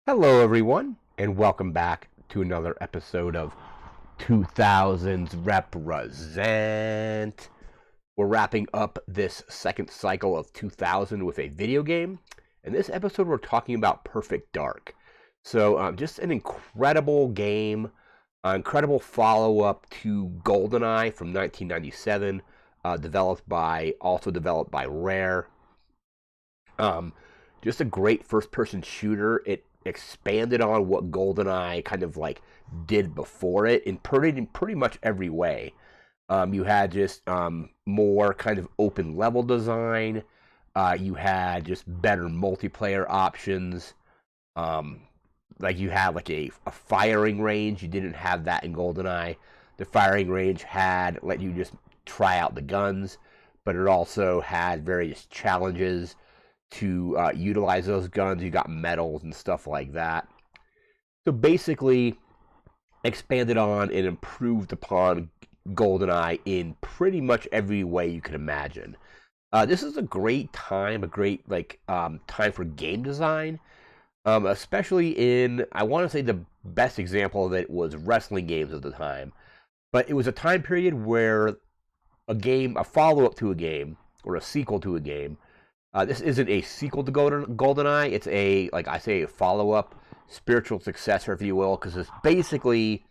Hello, everyone, and welcome back to another episode of 2000's Represent. We're wrapping up this second cycle of 2000 with a video game. In this episode, we're talking about Perfect Dark. So, just an incredible game, incredible follow up to Goldeneye from 1997, also developed by Rare. Um, just a great first person shooter. It expanded on what GoldenEye kind of like did before it in pretty much every way. You had just more kind of open level design. You had just better multiplayer options. Um, like you had like a firing range. You didn't have that in GoldenEye. The firing range had let you just try out the guns, but it also had various challenges to utilize those guns. You got medals and stuff like that. So basically, expanded on and improved upon GoldenEye in pretty much every way you could imagine. This is a great time, a great time for game design, especially in I want to say the best example of it was wrestling games at the time. But it was a time period where a follow up to a game, or a sequel to a game, this isn't a sequel to GoldenEye. It's like I say, a follow-up, spiritual successor, if you will, because it's basically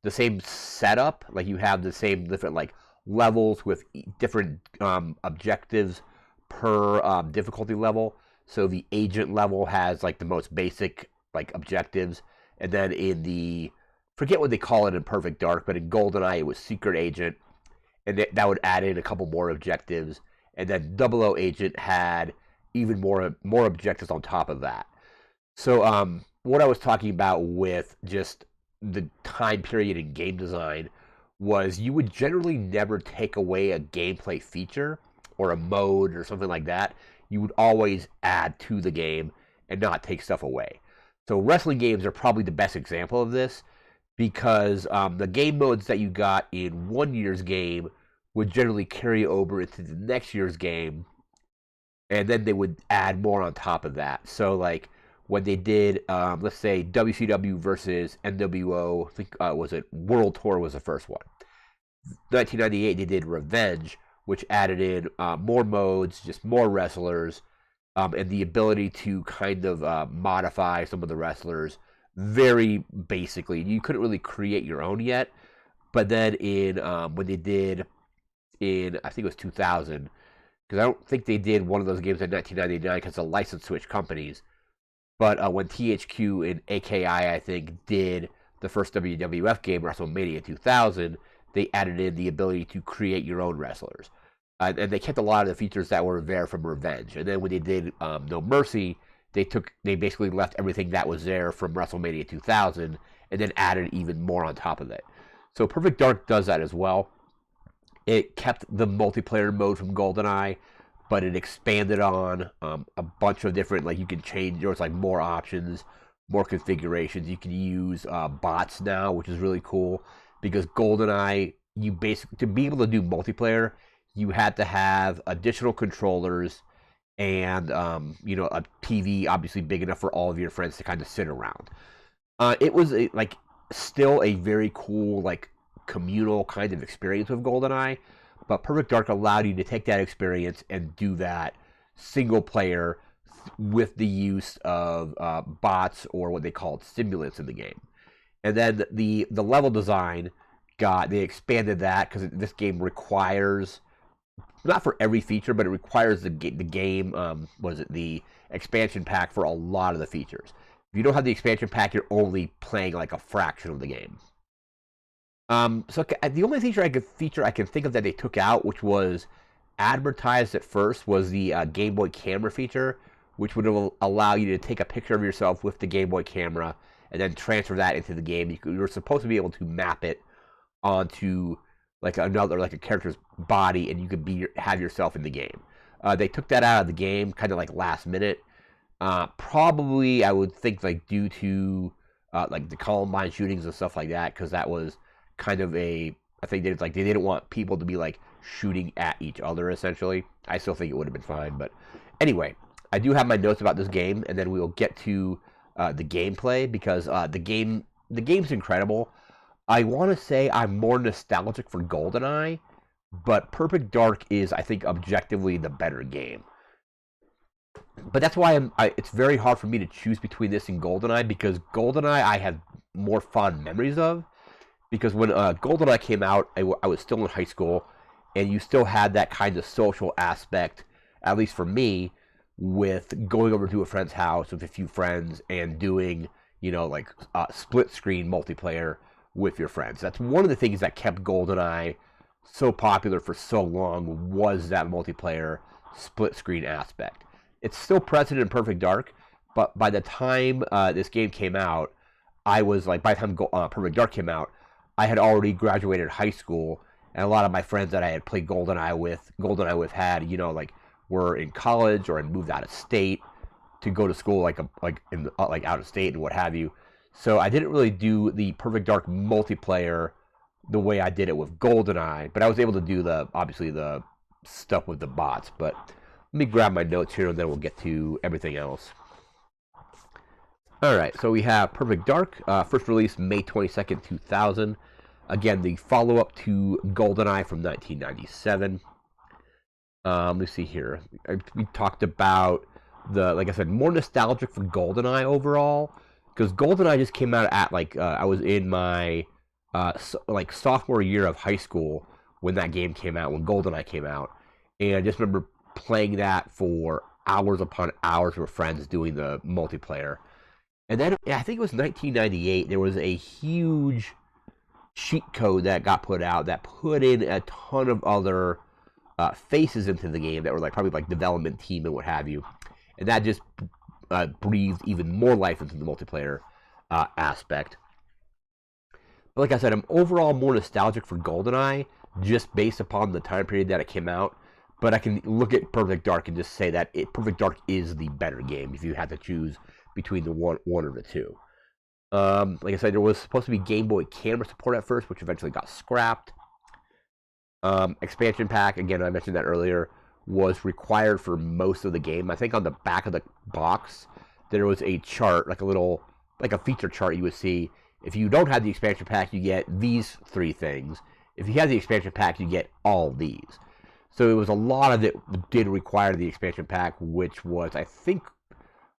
the same setup. Like you have the same different like levels with different objectives per difficulty level. So the agent level has like the most basic like objectives, and then in the forget what they call it in Perfect Dark, but in GoldenEye it was Secret Agent, and that would add in a couple more objectives, and then Double O Agent had even more objectives on top of that. So what I was talking about with just the time period in game design was you would generally never take away a gameplay feature or a mode or something like that. You would always add to the game and not take stuff away. So wrestling games are probably the best example of this because the game modes that you got in one year's game would generally carry over into the next year's game, and then they would add more on top of that. So, like when they did, let's say WCW versus NWO, I think was it World Tour was the first one. 1998, they did Revenge, which added in more modes, just more wrestlers, and the ability to kind of modify some of the wrestlers very basically. You couldn't really create your own yet, but then in when they did in I think it was 2000, because I don't think they did one of those games in 1999 because the license switch companies. But when THQ and AKI, I think, did the first WWF game, WrestleMania 2000, they added in the ability to create your own wrestlers. And they kept a lot of the features that were there from Revenge. And then when they did No Mercy, they basically left everything that was there from WrestleMania 2000 and then added even more on top of it. So Perfect Dark does that as well. It kept the multiplayer mode from GoldenEye, but it expanded on a bunch of different, like you can change, there's like more options, more configurations. You can use bots now, which is really cool because GoldenEye, you basically, to be able to do multiplayer, you had to have additional controllers and, a TV obviously big enough for all of your friends to kind of sit around. It was still a very cool, like, communal kind of experience with GoldenEye, but Perfect Dark allowed you to take that experience and do that single player with the use of bots or what they called stimulants in the game. And then the level design they expanded that because this game requires not for every feature, but it requires the game. The expansion pack for a lot of the features. If you don't have the expansion pack, you're only playing like a fraction of the game. So the only feature I can think of that they took out, which was advertised at first, was the Game Boy camera feature, which would allow you to take a picture of yourself with the Game Boy camera and then transfer that into the game. You were supposed to be able to map it onto like a character's be, and you could have yourself in the game. They took that out of the game, kind of like last minute. Probably, I would think like due to like the Columbine shootings and stuff like that, because that was kind of I think they didn't want people to be like shooting at each other essentially. I still think it would have been fine, but anyway, I do have my notes about this game, and then we will get to the gameplay, because the game's incredible. I want to say I'm more nostalgic for Goldeneye, but Perfect Dark is, I think, objectively the better game. But that's why it's very hard for me to choose between this and Goldeneye, because Goldeneye I have more fond memories of. Because when Goldeneye came out, I was still in high school, and you still had that kind of social aspect, at least for me, with going over to a friend's house with a few friends and doing, like split screen multiplayer with your friends. That's one of the things that kept GoldenEye so popular for so long, was that multiplayer split screen aspect. It's still present in Perfect Dark, but by the time this game came out, I was like, by the time Perfect Dark came out, I had already graduated high school, and a lot of my friends that I had played GoldenEye with had, like, were in college or had moved out of state to go to school, like out of state and what have you. So I didn't really do the Perfect Dark multiplayer the way I did it with GoldenEye, but I was able to do obviously the stuff with the bots. But let me grab my notes here, and then we'll get to everything else. All right, so we have Perfect Dark, first released May 22nd, 2000. Again, the follow-up to GoldenEye from 1997. Let's see here. We talked about like I said, more nostalgic for GoldenEye overall, because GoldenEye just came out at I was in my sophomore year of high school when that game came out, when GoldenEye came out, and I just remember playing that for hours upon hours with friends doing the multiplayer. And then I think it was 1998. There was a huge cheat code that got put out that put in a ton of other faces into the game that were probably development team and what have you, and that just breathed even more life into the multiplayer aspect. But like I said, I'm overall more nostalgic for GoldenEye just based upon the time period that it came out. But I can look at Perfect Dark and just say that Perfect Dark is the better game if you had to choose between the one or the two. Like I said, there was supposed to be Game Boy camera support at first, which eventually got scrapped. Expansion pack, again, I mentioned that earlier, was required for most of the game. I think on the back of the box, there was a chart, like a feature chart you would see. If you don't have the expansion pack, you get these three things. If you have the expansion pack, you get all these. So it was a lot of it did require the expansion pack, which was, I think,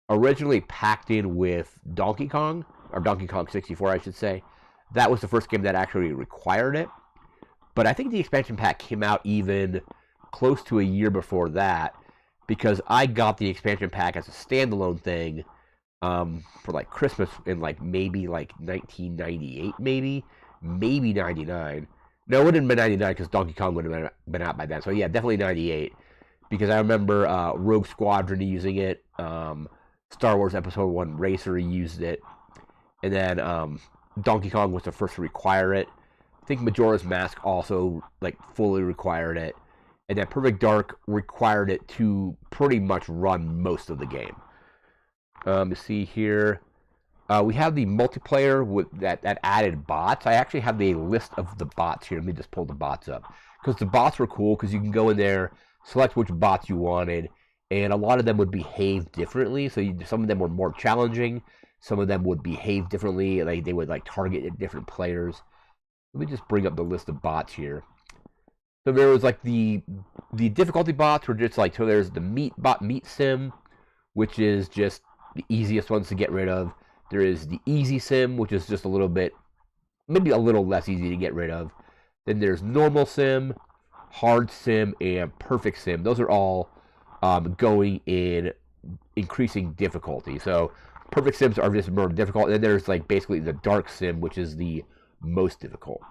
originally packed in with Donkey Kong, or Donkey Kong 64, I should say. That was the first game that actually required it. But I think the expansion pack came out even close to a year before that, because I got the expansion pack as a standalone thing for Christmas in maybe 1998, maybe 99. No, it wouldn't have been 99 because Donkey Kong would have been out by then. So yeah, definitely 98, because I remember Rogue Squadron using it, Star Wars Episode 1 Racer used it, and then Donkey Kong was the first to require it. I think Majora's Mask also fully required it, and then Perfect Dark required it to pretty much run most of the game. You see here, we have the multiplayer with that added bots. I actually have the list of the bots here. Let me just pull the bots up, because the bots were cool, because you can go in there, select which bots you wanted, and a lot of them would behave differently. So some of them were more challenging, some of them would behave differently. They would target different players. Let me just bring up the list of bots here. So there was the difficulty bots were just so there's the meat sim, which is just the easiest ones to get rid of. There is the easy sim, which is just a little bit, maybe a little less easy to get rid of. Then there's normal sim, hard sim, and perfect sim. Those are all going in increasing difficulty. So perfect sims are just more difficult. And then there's basically the dark sim, which is the most difficult.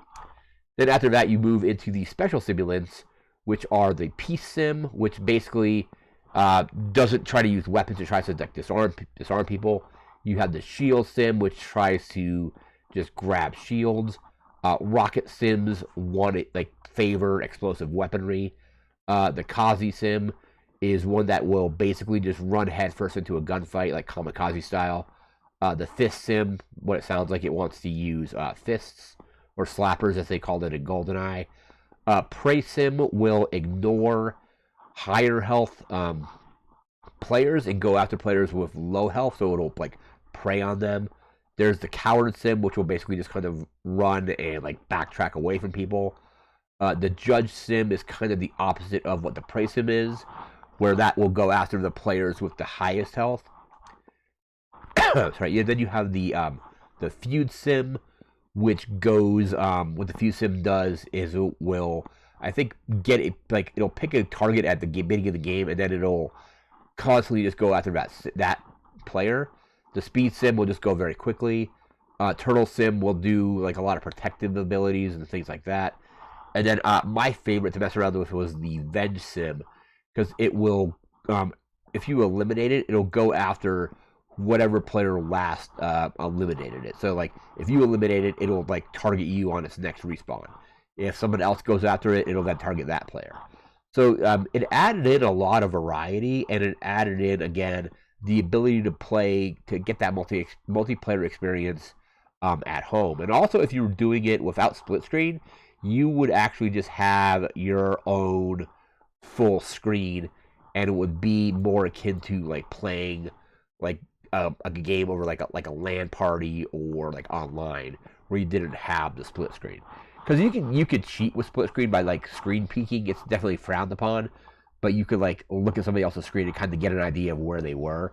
Then after that, you move into the special simulants, which are the peace sim, which basically doesn't try to use weapons. It tries to disarm people. You have the shield sim, which tries to just grab shields. Rocket sims favor explosive weaponry. The Kazi sim is one that will basically just run headfirst into a gunfight, like kamikaze style. The fist sim, what it sounds like, it wants to use fists, or slappers as they called it in GoldenEye. Prey sim will ignore higher health players and go after players with low health, so it'll prey on them. There's the coward sim, which will basically just kind of run and like backtrack away from people. The judge sim is kind of the opposite of what the prey sim is, where that will go after the players with the highest health. Sorry. Yeah, then you have the feud sim, which goes what the feud sim does is it will, I think, get it, like it'll pick a target at the beginning of the game, and then it'll constantly just go after that player. The speed sim will just go very quickly. Turtle sim will do like a lot of protective abilities and things like that. And then my favorite to mess around with was the venge sim, because it will, if you eliminate it, it'll go after whatever player last eliminated it. So like if you eliminate it, it'll like target you on its next respawn. If someone else goes after it, it'll then target that player. So it added in a lot of variety, and it added in again the ability to play, to get that multiplayer experience at home. And also, if you were doing it without split screen, you would actually just have your own full screen, and it would be more akin to like playing like a game over like a LAN party or like online, where you didn't have the split screen. Because you could cheat with split screen by like screen peeking. It's definitely frowned upon, but you could like look at somebody else's screen and kind of get an idea of where they were.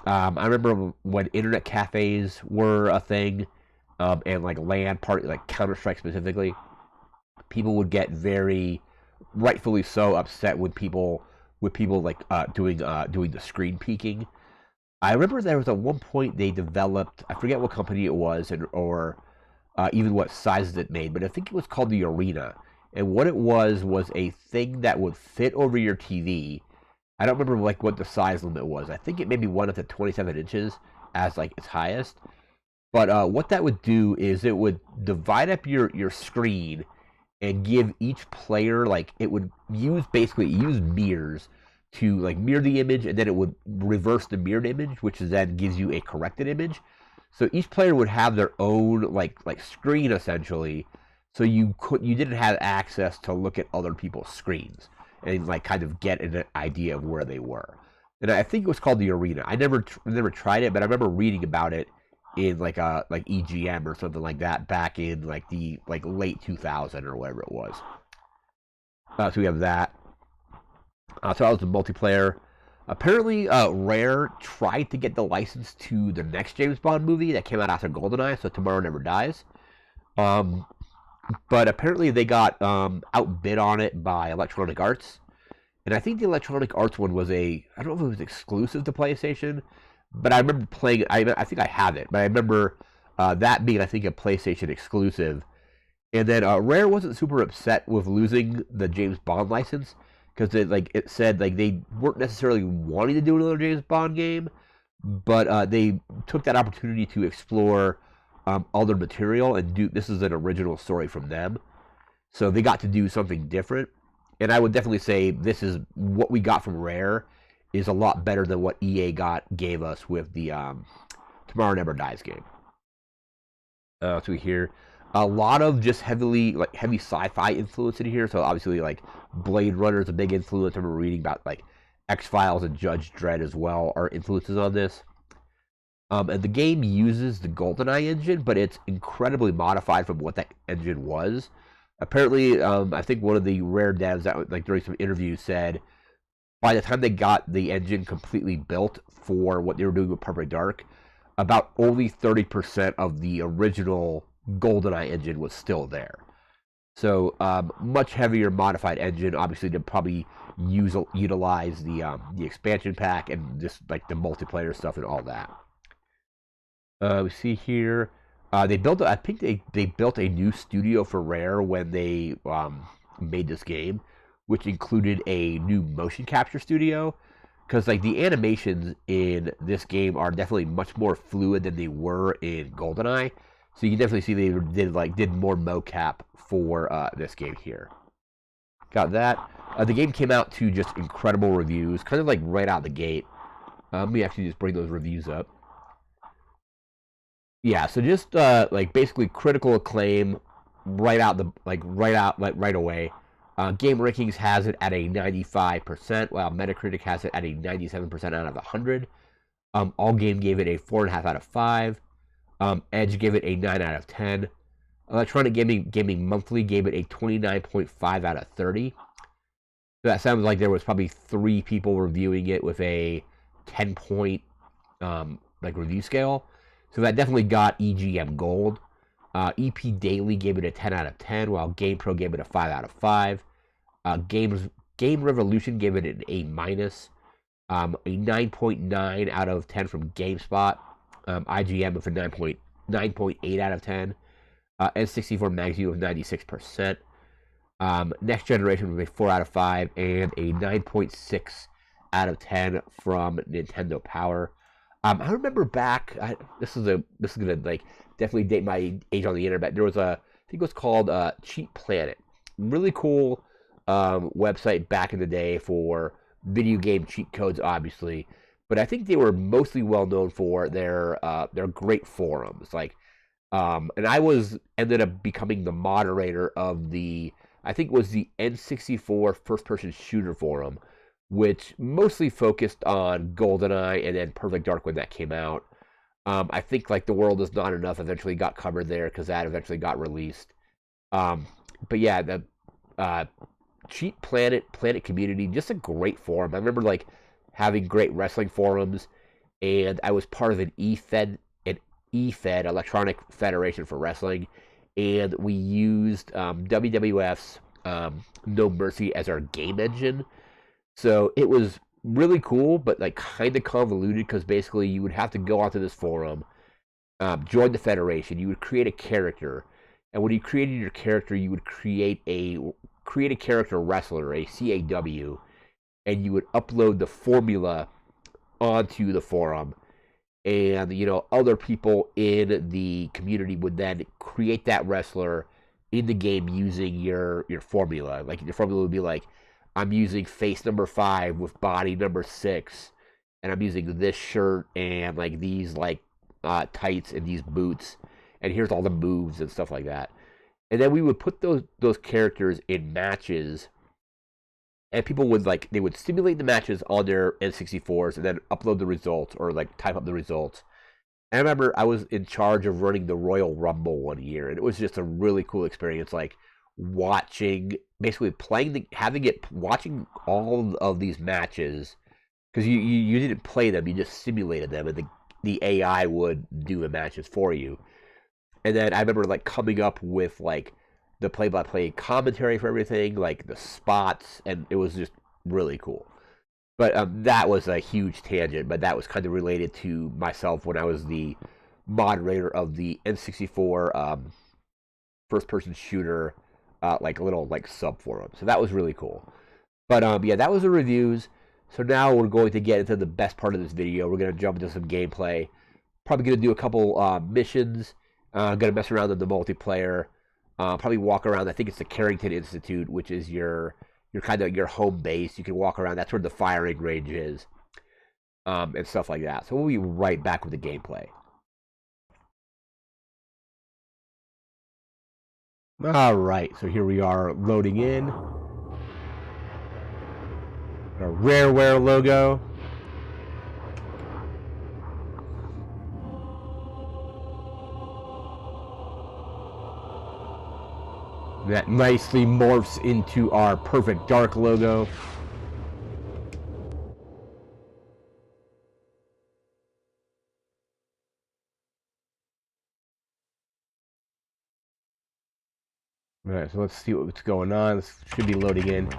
I remember when internet cafes were a thing, and like LAN party, like Counter-Strike specifically, people would get very, rightfully so, upset with people like doing the screen peeking. I remember there was at one point they developed, I forget what company it was, or even what sizes it made, but I think it was called the Arena. And what it was a thing that would fit over your TV. I don't remember like what the size limit was. I think it maybe went up to 27 inches as like its highest. But what that would do is it would divide up your screen and give each player, like, it would basically use mirrors to like mirror the image, and then it would reverse the mirrored image, which then gives you a corrected image. So each player would have their own like screen essentially, so you didn't have access to look at other people's screens and like kind of get an idea of where they were. And I think it was called the Arena. I never tried it, but I remember reading about it in like EGM or something like that back in like the late 2000 or whatever it was. So we have that. So that was the multiplayer. Apparently, Rare tried to get the license to the next James Bond movie that came out after Goldeneye, so Tomorrow Never Dies. But apparently they got outbid on it by Electronic Arts. And I think the Electronic Arts one was I don't know if it was exclusive to PlayStation, but I remember playing it. I think I have it, but I remember that being, I think, a PlayStation exclusive. And then Rare wasn't super upset with losing the James Bond license, because it said like they weren't necessarily wanting to do another James Bond game, but they took that opportunity to explore other material and this is an original story from them, so they got to do something different. And I would definitely say this is what we got from Rare is a lot better than what EA gave us with the Tomorrow Never Dies game. So here, a lot of just heavy sci-fi influence in here. So obviously, like Blade Runner is a big influence. I remember reading about like X-Files and Judge Dredd as well are influences on this. And the game uses the Goldeneye engine, but it's incredibly modified from what that engine was. Apparently, I think one of the Rare devs that like during some interviews said by the time they got the engine completely built for what they were doing with Perfect Dark, about only 30% of the original Goldeneye engine was still there. So much heavier modified engine, obviously, to probably utilize the expansion pack and just like the multiplayer stuff and all that. We see here they built. I think they built a new studio for Rare when they made this game, which included a new motion capture studio. Because like the animations in this game are definitely much more fluid than they were in GoldenEye. So you can definitely see they did more mocap for this game here. Got that. The game came out to just incredible reviews, kind of like right out the gate. Let me actually just bring those reviews up. Yeah, so just like basically critical acclaim right away. Game Rankings has it at a 95%, while Metacritic has it at a 97% out of 100. All Game gave it a 4.5 out of 5. Edge gave it a 9 out of 10. Electronic Gaming Monthly gave it a 29.5 out of 30. So that sounds like there was probably 3 people reviewing it with a 10-point review scale. So that definitely got EGM Gold. EP Daily gave it a 10 out of 10, while GamePro gave it a 5 out of 5. Game Revolution gave it an A minus. A 9.9 out of 10 from GameSpot. IGM with a 9.8 out of 10. N64 Magazine with 96%. Next Generation with a 4 out of 5 and a 9.6 out of 10 from Nintendo Power. I remember back. This is gonna definitely date my age on the internet. There was I think it was called Cheat Planet. Really cool website back in the day for video game cheat codes, obviously. But I think they were mostly well known for their great forums. And I ended up becoming the moderator of I think it was the N64 first-person shooter forum, which mostly focused on GoldenEye and then Perfect Dark when that came out. I think The World Is Not Enough eventually got covered there because that eventually got released. But yeah, the Cheat Planet community, just a great forum. I remember having great wrestling forums, and I was part of an EFED, Electronic Federation for Wrestling, and we used WWF's No Mercy as our game engine. So it was really cool, but kind of convoluted because basically you would have to go onto this forum, join the federation. You would create a character, and when you created your character, you would create a character wrestler, a CAW, and you would upload the formula onto the forum. And other people in the community would then create that wrestler in the game using your formula. Your formula would be I'm using face number 5 with body number 6, and I'm using this shirt and these tights and these boots, and here's all the moves and stuff like that. And then we would put those characters in matches, and people would they would simulate the matches on their N64s and then upload the results or type up the results. And I remember I was in charge of running the Royal Rumble one year, and it was just a really cool experience, watching, basically watching all of these matches, because you didn't play them, you just simulated them, and the AI would do the matches for you. And then I remember coming up with the play-by-play commentary for everything, the spots, and it was just really cool. But that was a huge tangent, but that was kind of related to myself when I was the moderator of the N64 first-person shooter, little sub-forum. So that was really cool. But yeah, that was the reviews. So now we're going to get into the best part of this video. We're going to jump into some gameplay. Probably going to do a couple missions. Going to mess around in the multiplayer. Probably walk around. I think it's the Carrington Institute, which is your kind of your home base. You can walk around. That's where the firing range is, and stuff like that. So we'll be right back with the gameplay. All right, so here we are loading in. Our Rareware logo. That nicely morphs into our Perfect Dark logo. Alright, so let's see what's going on. This should be loading in.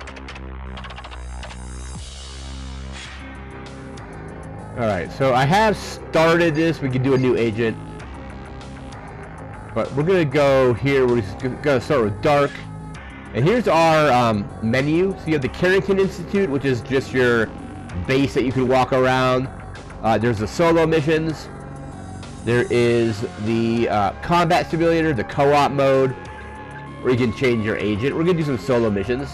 Alright, so I have started this. We can do a new agent. But we're going to go here. We're just going to start with Dark. And here's our menu. So you have the Carrington Institute, which is just your base that you can walk around. There's the solo missions. There is the combat simulator, the co-op mode, where you can change your agent. We're going to do some solo missions.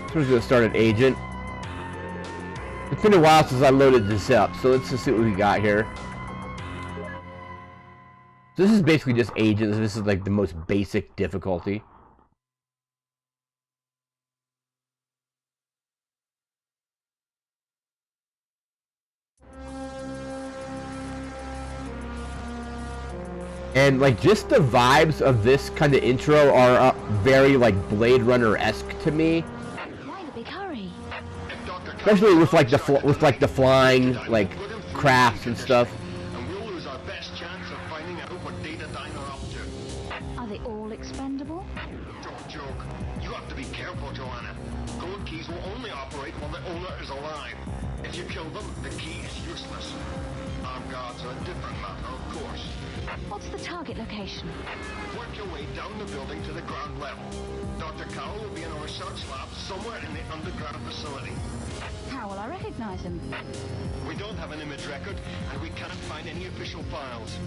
So we're going to start an agent. It's been a while since I loaded this up, so let's just see what we got here. So this is basically just agents. This is like the most basic difficulty. And like just the vibes of this kind of intro are very like Blade Runner-esque to me. Why the big hurry? Especially with like the flying like crafts and stuff. And we'll lose our best chance of finding out what Data Dine are up to. Are they all expendable? Don't joke. You have to be careful, Joanna. Gold keys will only operate while the owner is alive. If you kill them, the key is useless. Armed guards are a different matter, of course. What's the target location? Work your way down the building to the ground level. Dr. Cowell will be in a research lab somewhere in the underground facility. How will I recognize him? We don't have an image record, and we can't find any official files.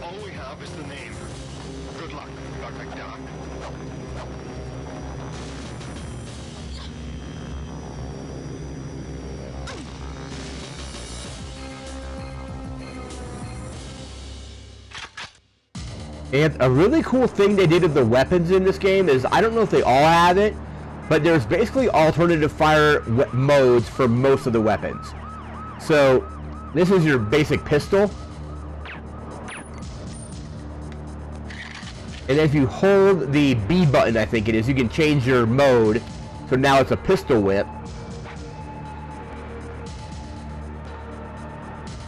All we have is the name. Good luck, Dr. Dark. And a really cool thing they did with the weapons in this game is, I don't know if they all have it, but there's basically alternative fire modes for most of the weapons. So, this is your basic pistol. And if you hold the B button, I think it is, you can change your mode. So now it's a pistol whip.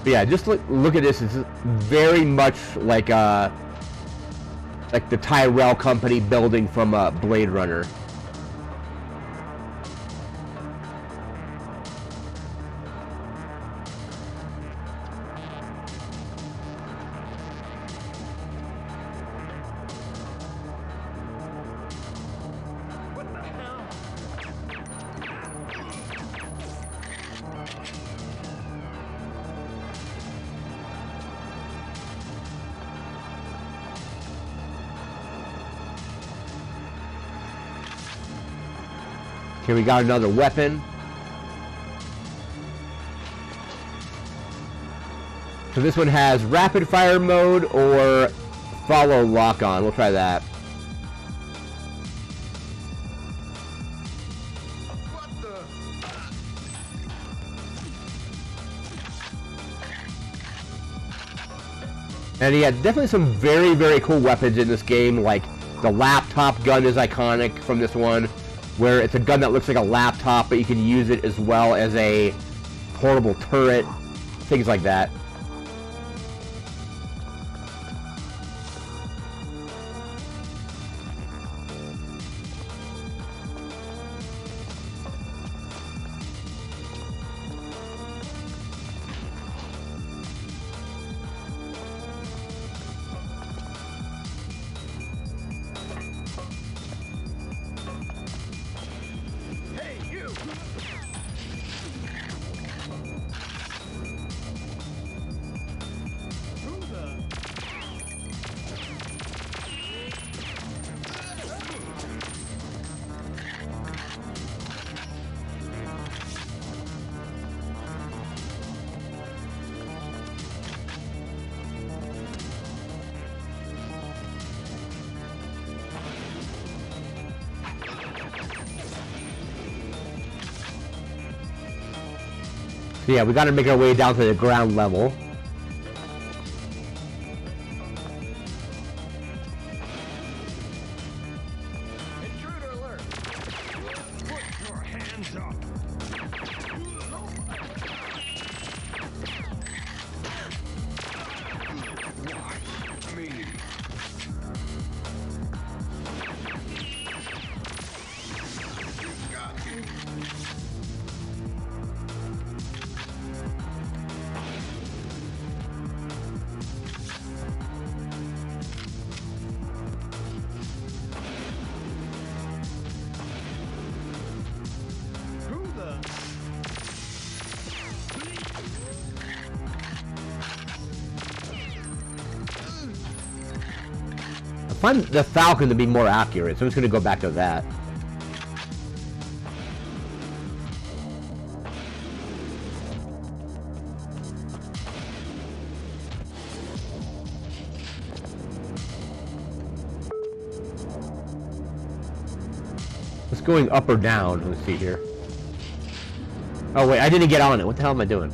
But yeah, just look at this. It's very much like the Tyrell Company building from Blade Runner. Here we got another weapon. So this one has rapid fire mode or follow lock on. We'll try that. What the? And yeah, definitely some very, very cool weapons in this game. Like the laptop gun is iconic from this one, where it's a gun that looks like a laptop, but you can use it as well as a portable turret, things like that. So yeah, we gotta make our way down to the ground level. Intruder alert! Put your hands up! Why me? Got you. I find the Falcon to be more accurate, so I'm just gonna go back to that. It's going up or down. Let's see here. Oh wait, I didn't get on it. What the hell am I doing?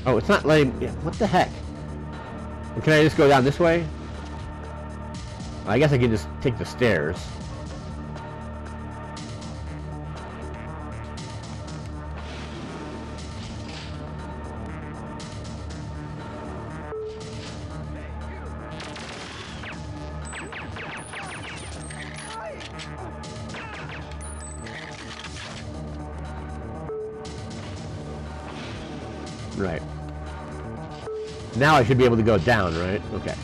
Oh, it's not letting... What the heck? Well, can I just go down this way? I guess I can just take the stairs. Right. Now I should be able to go down, right? Okay.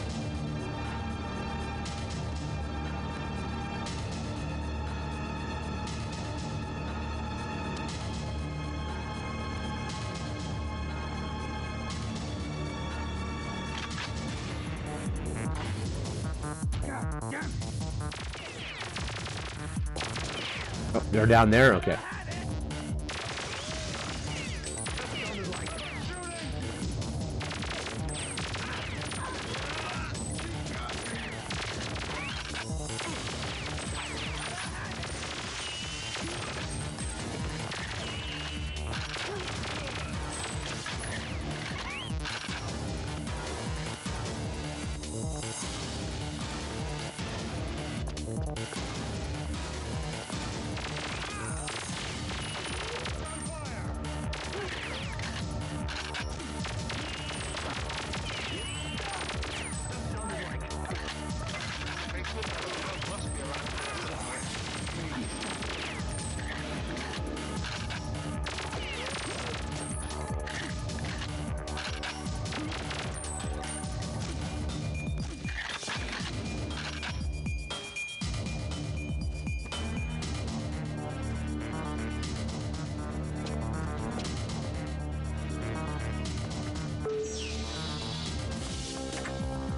Oh, they're down there? Okay.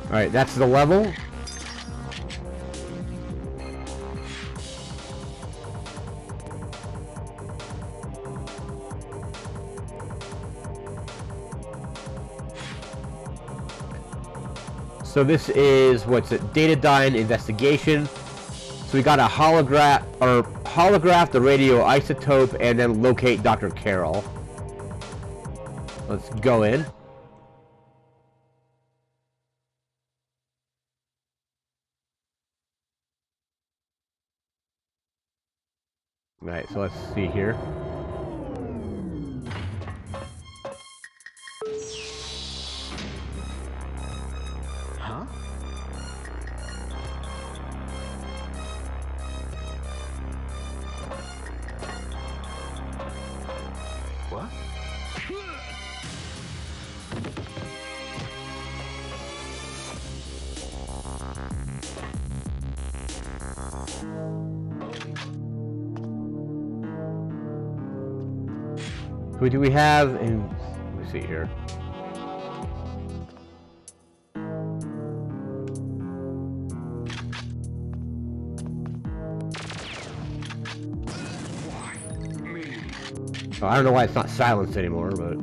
Alright, that's the level. So this is, what's it, Datadyne investigation. So we got a holograph the radio isotope and then locate Dr. Carroll. Let's go in. Right, so let's see here. Huh? What? Who do we have? And let me see here. Oh, I don't know why it's not silenced anymore, but...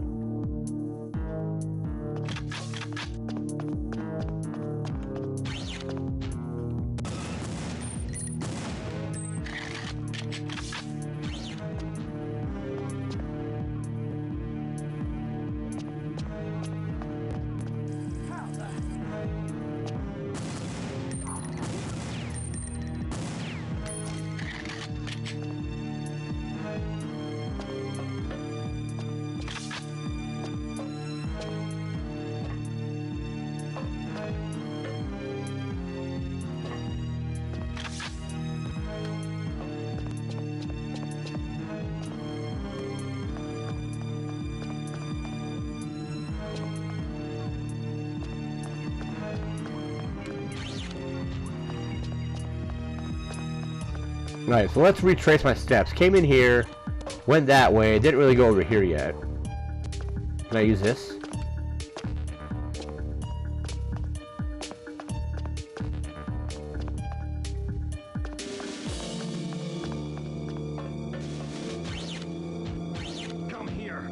Alright, so let's retrace my steps. Came in here, went that way, didn't really go over here yet. Can I use this? Come here.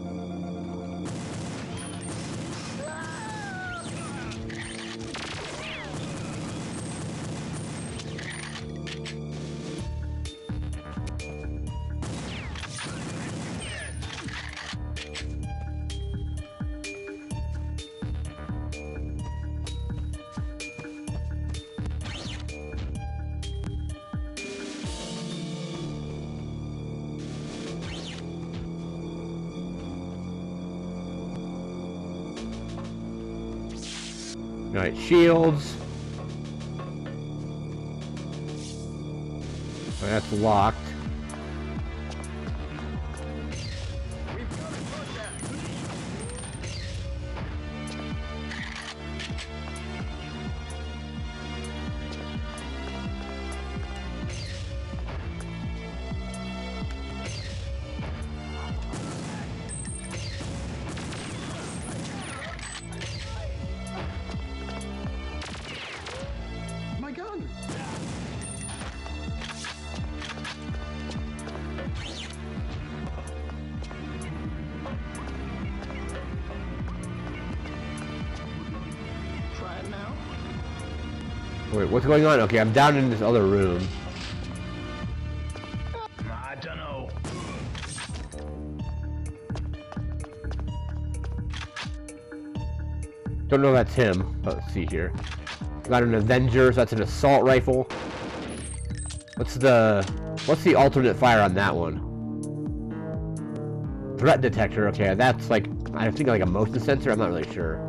Alright, shields. Alright, that's locked. My gun! Try it now. Wait, what's going on? Okay, I'm down in this other room. I don't know. Don't know if that's him, but let's see here. Got an Avengers, that's an assault rifle. What's the alternate fire on that one? Threat detector, okay, that's like, I think like a motion sensor, I'm not really sure.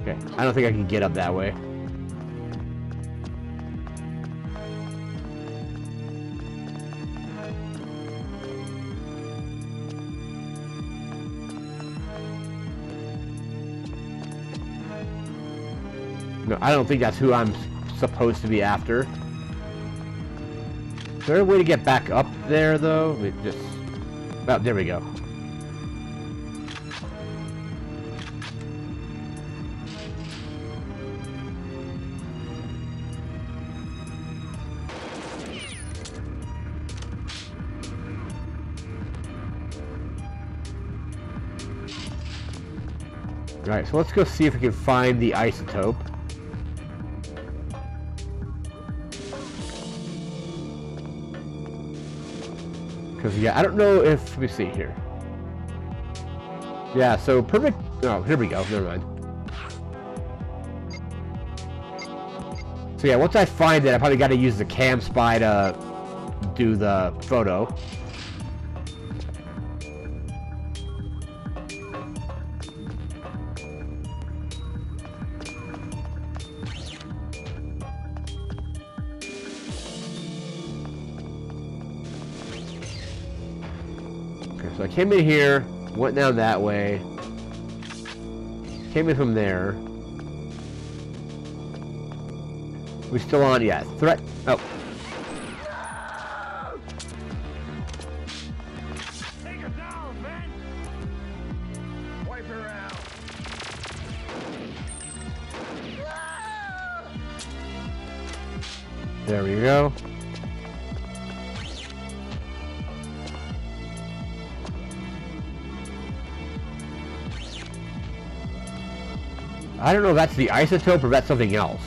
Okay, I don't think I can get up that way. No, I don't think that's who I'm supposed to be after. Is there a way to get back up there, though? We just... Oh, there we go. Alright, so let's go see if we can find the isotope. Because, yeah, I don't know if... Let me see here. Yeah, so perfect... Oh, here we go. Never mind. So, yeah, once I find it, I probably got to use the cam spy to do the photo. So I came in here, went down that way, came in from there. We still on? Yeah, threat. Oh. Take her down, man! Wipe her out! There we go. I don't know if that's the isotope or if that's something else.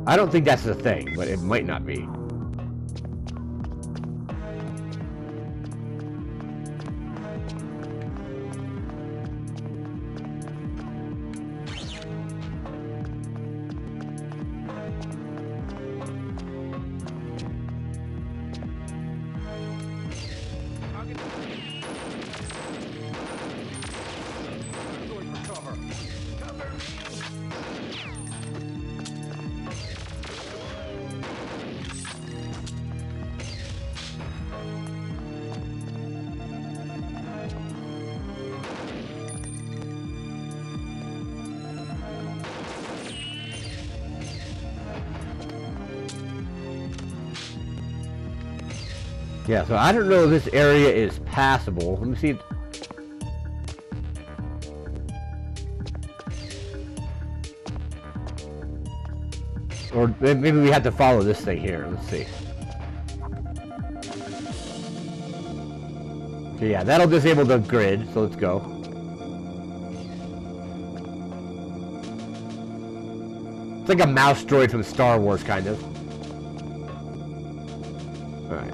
I don't think that's the thing, but it might not be. Going for cover. Cover me! Yeah, so I don't know if this area is passable. Let me see. Or maybe we have to follow this thing here. Let's see. Okay, yeah, that'll disable the grid, so let's go. It's like a mouse droid from Star Wars, kind of. Alright.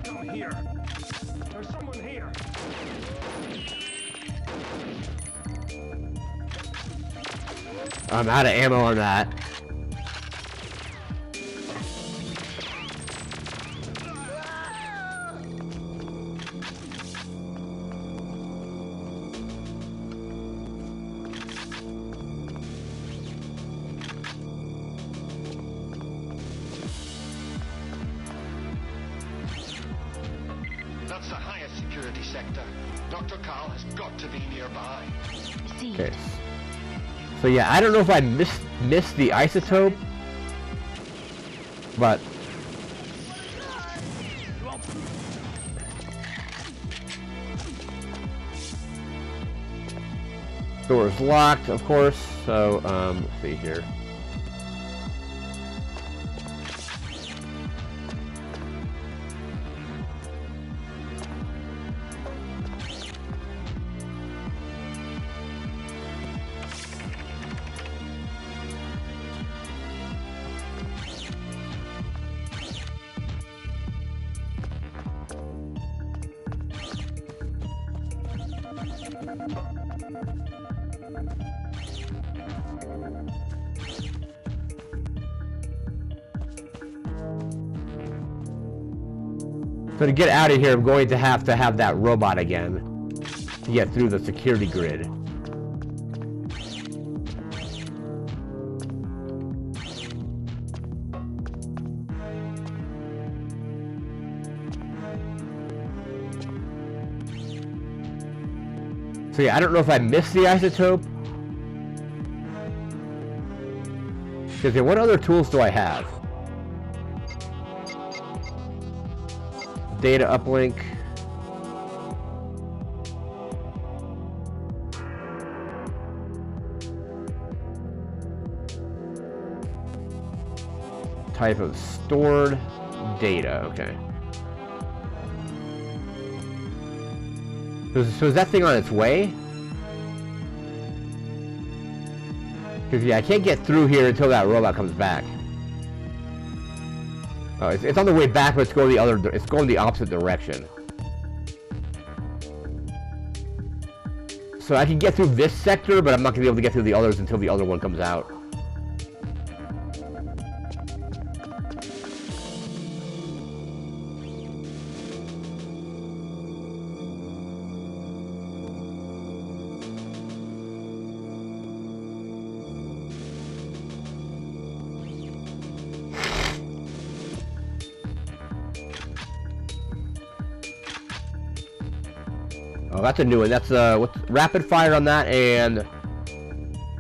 Come here. There's someone here. I'm out of ammo on that. That's the highest security sector. Dr. Carl has got to be nearby. See. Okay. So yeah, I don't know if I missed the isotope, but door's locked, of course. So let's see here. So to get out of here, I'm going to have that robot again to get through the security grid. So yeah, I don't know if I missed the isotope. Because yeah, what other tools do I have? Data uplink. Type of stored data, okay. So is that thing on its way? Because yeah, I can't get through here until that robot comes back. Oh, it's on the way back, but it's going it's going the opposite direction. So I can get through this sector, but I'm not gonna be able to get through the others until the other one comes out. Oh, that's a new one. That's what's rapid fire on that and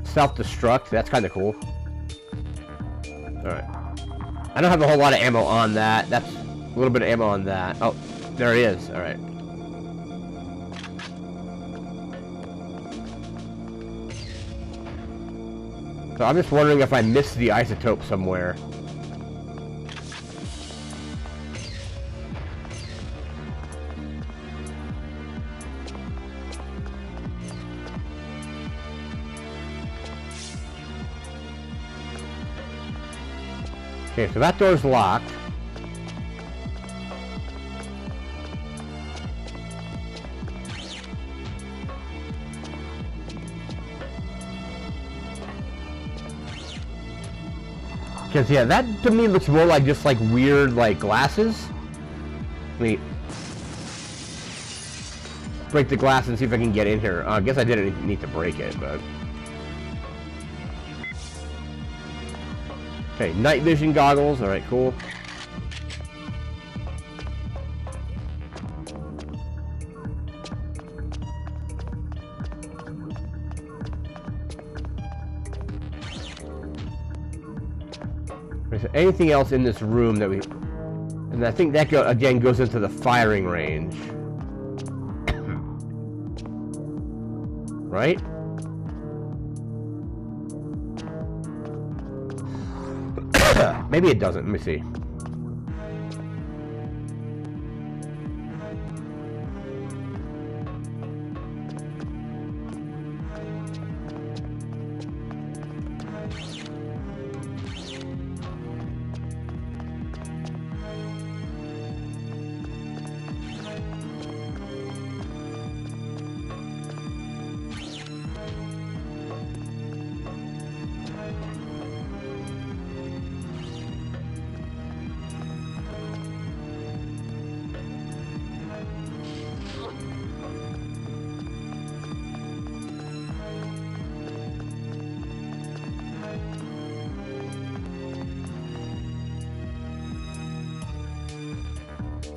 self-destruct. That's kind of cool. All right. I don't have a whole lot of ammo on that. That's a little bit of ammo on that. Oh, there it is. All right. So I'm just wondering if I missed the isotope somewhere. Okay, so that door's locked. Because, yeah, that to me looks more like just like weird, like glasses. Let me break the glass and see if I can get in here. I guess I didn't need to break it, but. Okay, night vision goggles. All right, cool. So anything else in this room that we... And I think that again goes into the firing range. Right? Maybe it doesn't. Let me see.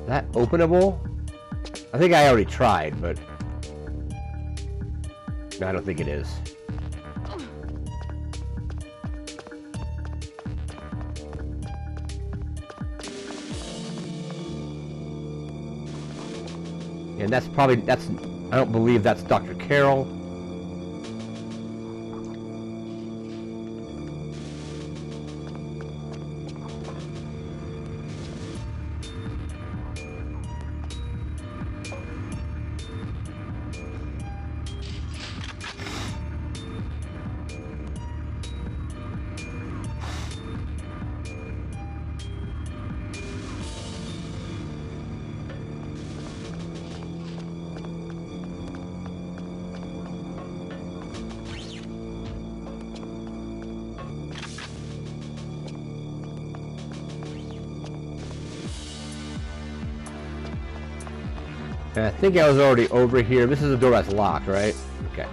That openable? I think I already tried, but no, I don't think it is. And that's probably, I don't believe that's Dr. Carroll. And I think I was already over here. This is a door that's locked, right? Okay.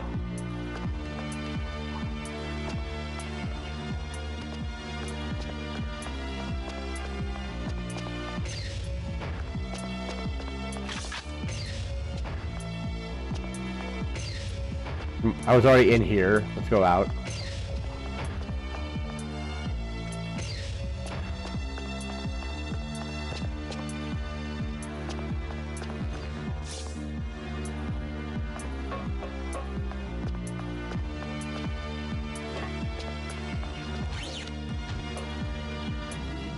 I was already in here. Let's go out.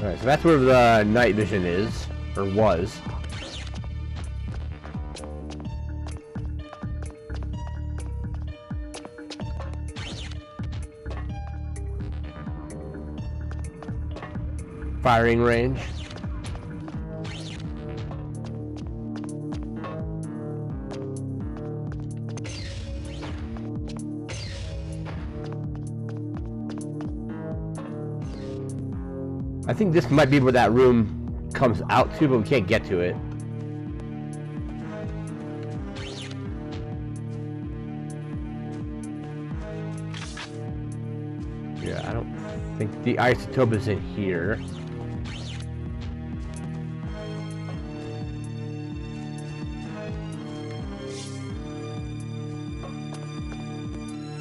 Alright, so that's where the night vision is, or was. Firing range. I think this might be where that room comes out to, but we can't get to it. Yeah, I don't think the isotope is in here.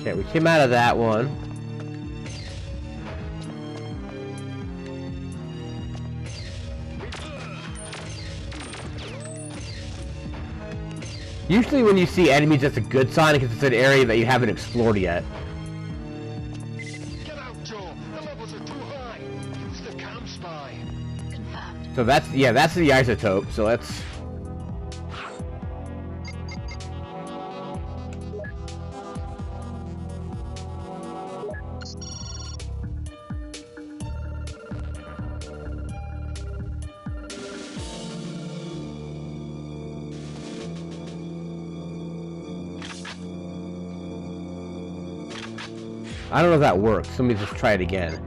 Okay, we came out of that one. Usually when you see enemies, that's a good sign because it's an area that you haven't explored yet. Get out, Joe. The levels are too high. Use the cam spy. Confirmed. So that's, yeah, that's the isotope, so let's... I don't know if that works. Let me just try it again.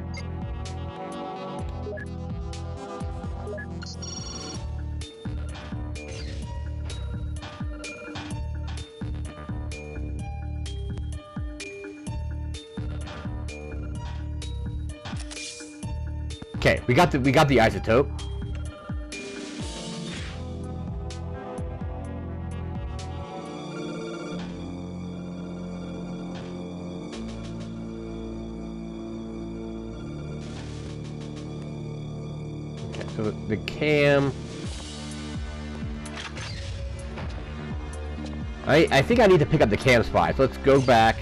Okay, we got the isotope. So the cam... I think I need to pick up the cam spy, so let's go back.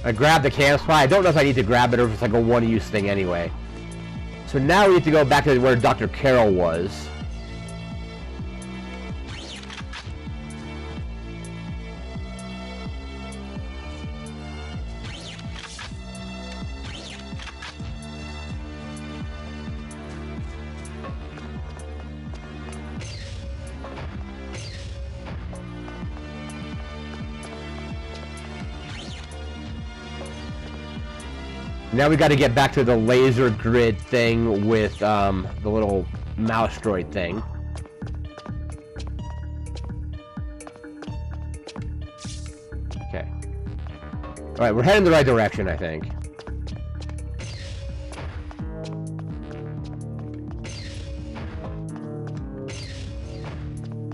I grabbed the cam spy. I don't know if I need to grab it or if it's like a one-use thing anyway. So now we need to go back to where Dr. Carroll was. Now we got to get back to the laser grid thing with the little mouse droid thing. Okay. Alright, we're heading the right direction, I think.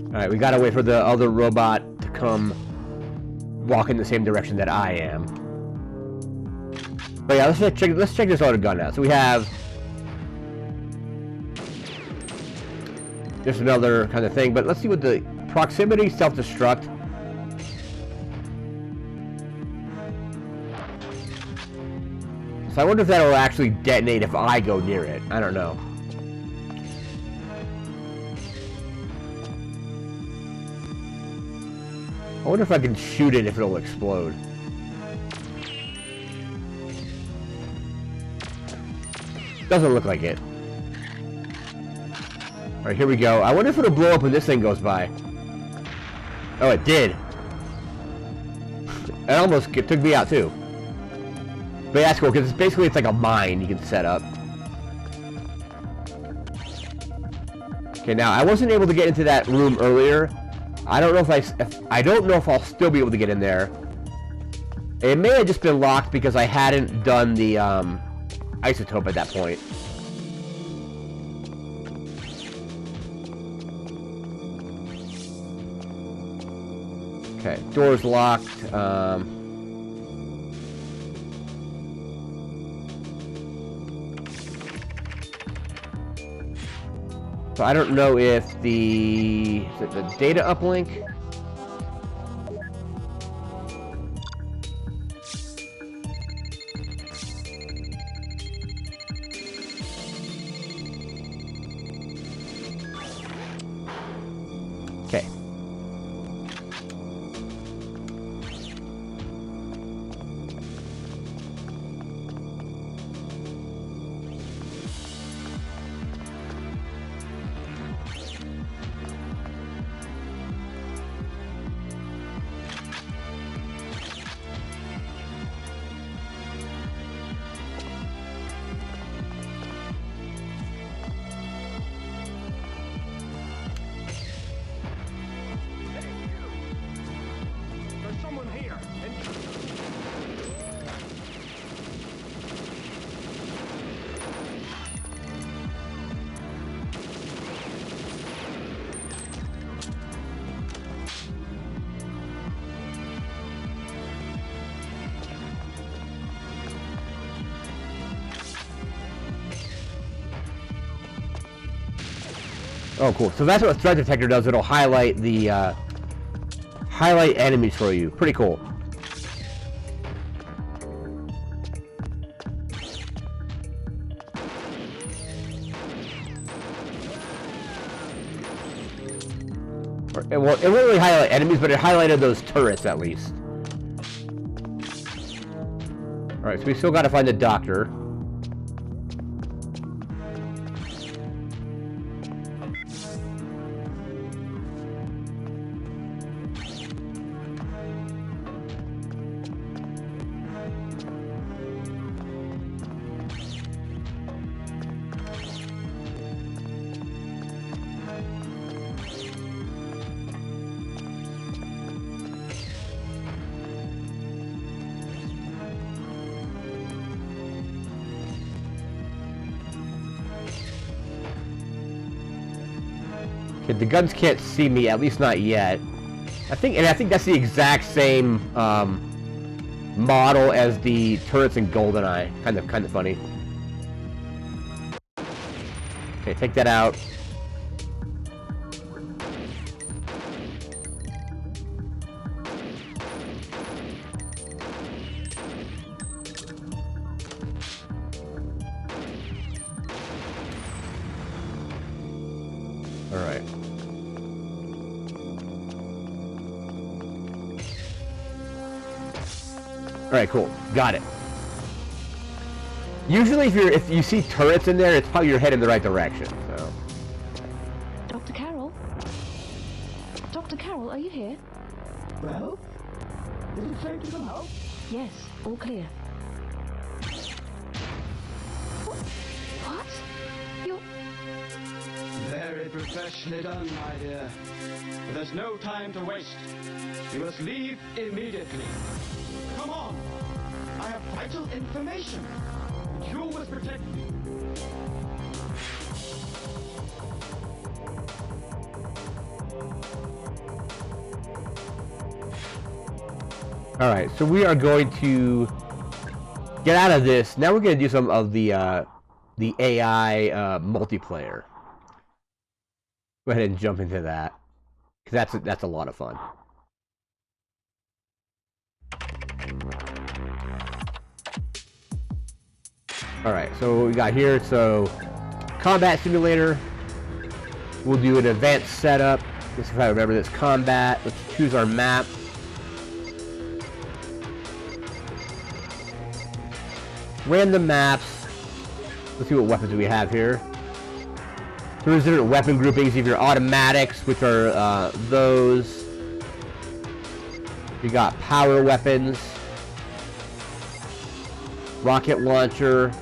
Alright, we gotta wait for the other robot to come walk in the same direction that I am. But yeah, let's check this other gun out. So we have just another kind of thing, but let's see what the proximity self-destruct. So I wonder if that'll actually detonate if I go near it. I don't know. I wonder if I can shoot it if it'll explode. Doesn't look like it. Alright, here we go. I wonder if it'll blow up when this thing goes by. Oh, it did. It almost took me out too. But yeah, that's cool, because basically it's like a mine you can set up. Okay, now I wasn't able to get into that room earlier. I don't know I don't know if I'll still be able to get in there. It may have just been locked because I hadn't done the isotope at that point. Okay, door's locked. So I don't know if is it the data uplink? Okay. There's someone here. Oh, cool. So that's what a threat detector does. It'll highlight the highlight enemies for you. Pretty cool. Well, it won't really highlight enemies, but it highlighted those turrets at least. Alright, so we still gotta find the doctor. Okay, the guns can't see me, at least not yet. I think that's the exact same model as the turrets in Goldeneye. Kind of funny. Okay, take that out. All right. All right, cool. Got it. Usually, if you see turrets in there, it's probably you're heading in the right direction. So. Dr. Carroll? Dr. Carroll, are you here? Well, is it safe to come out? Yes, all clear. What? You're... Very professionally done, my dear. But there's no time to waste. You must leave immediately. Come on! I have vital information. You must protect me. All right, so we are going to get out of this. Now we're going to do some of the AI multiplayer. Go ahead and jump into that, because that's a lot of fun. All right, so what we got here, so combat simulator. We'll do an advanced setup. Let's see if I remember this. Combat. Let's choose our map. Random maps. Let's see what weapons we have here. So there's different weapon groupings. You have your automatics, which are those. You got power weapons, rocket launcher.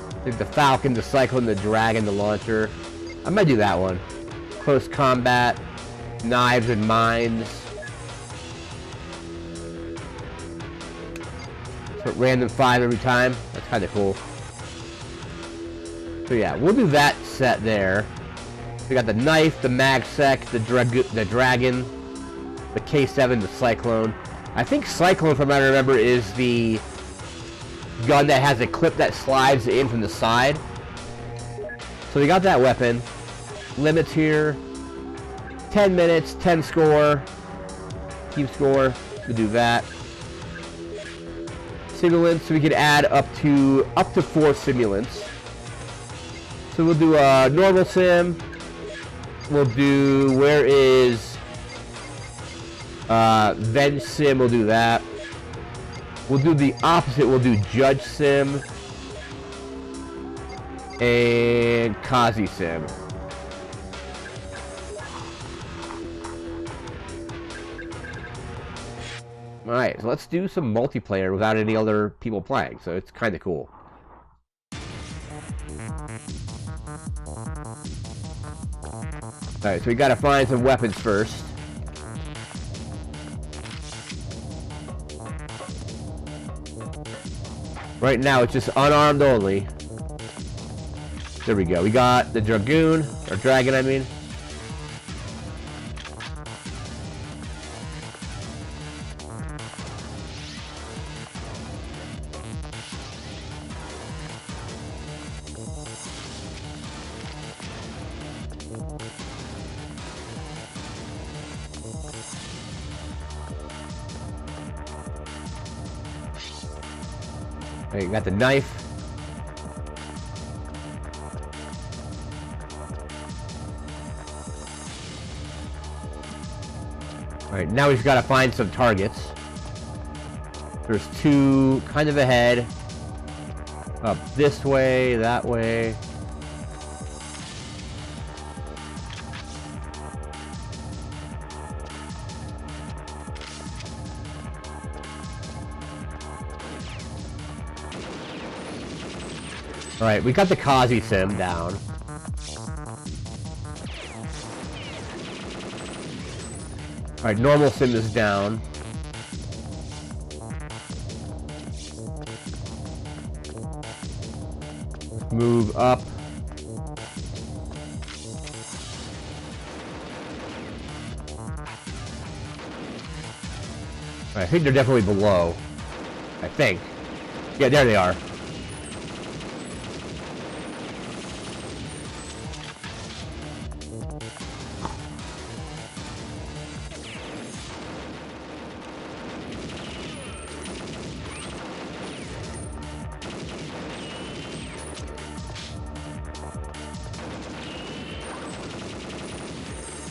I think the Falcon, the Cyclone, the Dragon, the launcher. I might do that one. Close combat, knives and mines. So random 5 every time. That's kind of cool. So yeah, we'll do that set there. We got the knife, the MagSec, the Dragon, the K7, the Cyclone. I think Cyclone, from what I remember, is the gun that has a clip that slides in from the side. So we got that weapon. Limits here. 10 minutes, 10 score. Team score. We'll do that. Simulants, so we could add up to 4 simulants. So we'll do a normal sim. We'll do where is Venge sim. We'll do that. We'll do the opposite. We'll do Judge sim and Kazi sim. Alright, so let's do some multiplayer without any other people playing, so it's kind of cool. Alright, so we gotta find some weapons first. Right now it's just unarmed only. There we go. We got the Dragoon, or Dragon I mean. Alright, got the knife. Alright, now we've got to find some targets. There's 2 kind of ahead. Up this way, that way. Alright, we got the Kazi sim down. Alright, normal sim is down. Move up. I think they're definitely below. I think. Yeah, there they are.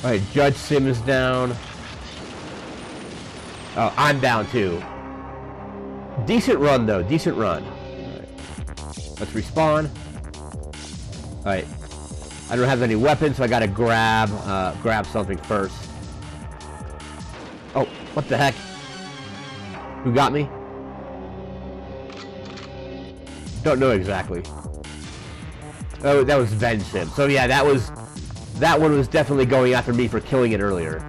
Alright, Judge Sim is down. Oh, I'm down too. Decent run though, decent run. Alright. Let's respawn. Alright. I don't have any weapons, so I gotta grab something first. Oh, what the heck? Who got me? Don't know exactly. Oh, that was Venge Sim. So yeah, that one was definitely going after me for killing it earlier.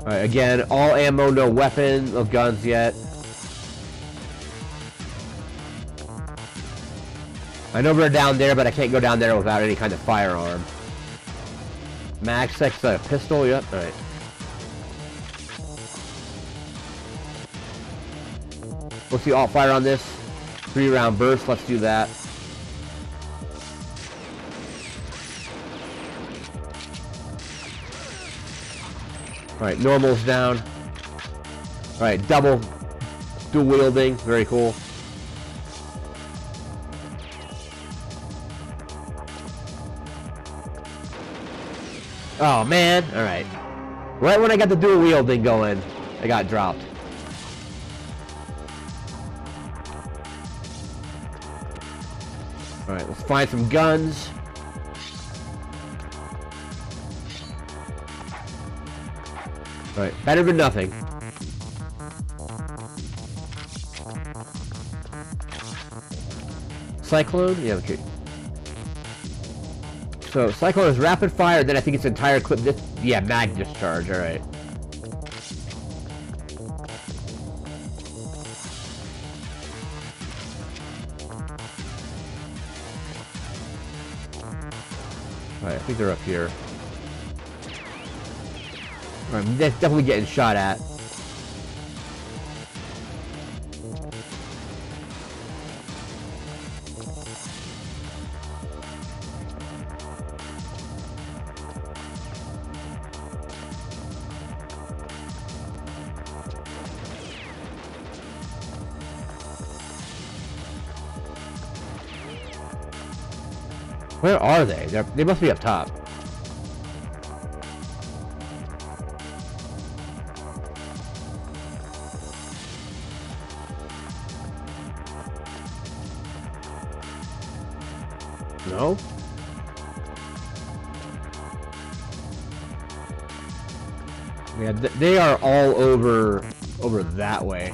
Alright, again, all ammo, no weapon, no guns yet. I know we're down there, but I can't go down there without any kind of firearm. Mag Sex, a pistol, yep, alright. Let's see, alt fire on this. 3-round burst, let's do that. Alright, normal's down. Alright, double dual wielding, very cool. Oh man, alright. Right when I got the dual wielding going, I got dropped. Alright, let's find some guns. Alright, better than nothing. Cyclone? Yeah, okay. So, Cyclone is rapid fire, then I think it's entire clip. Yeah, mag discharge, alright. Alright, I think they're up here. Alright, that's definitely getting shot at. Where are they? They must be up top. No? Yeah, they are all over that way.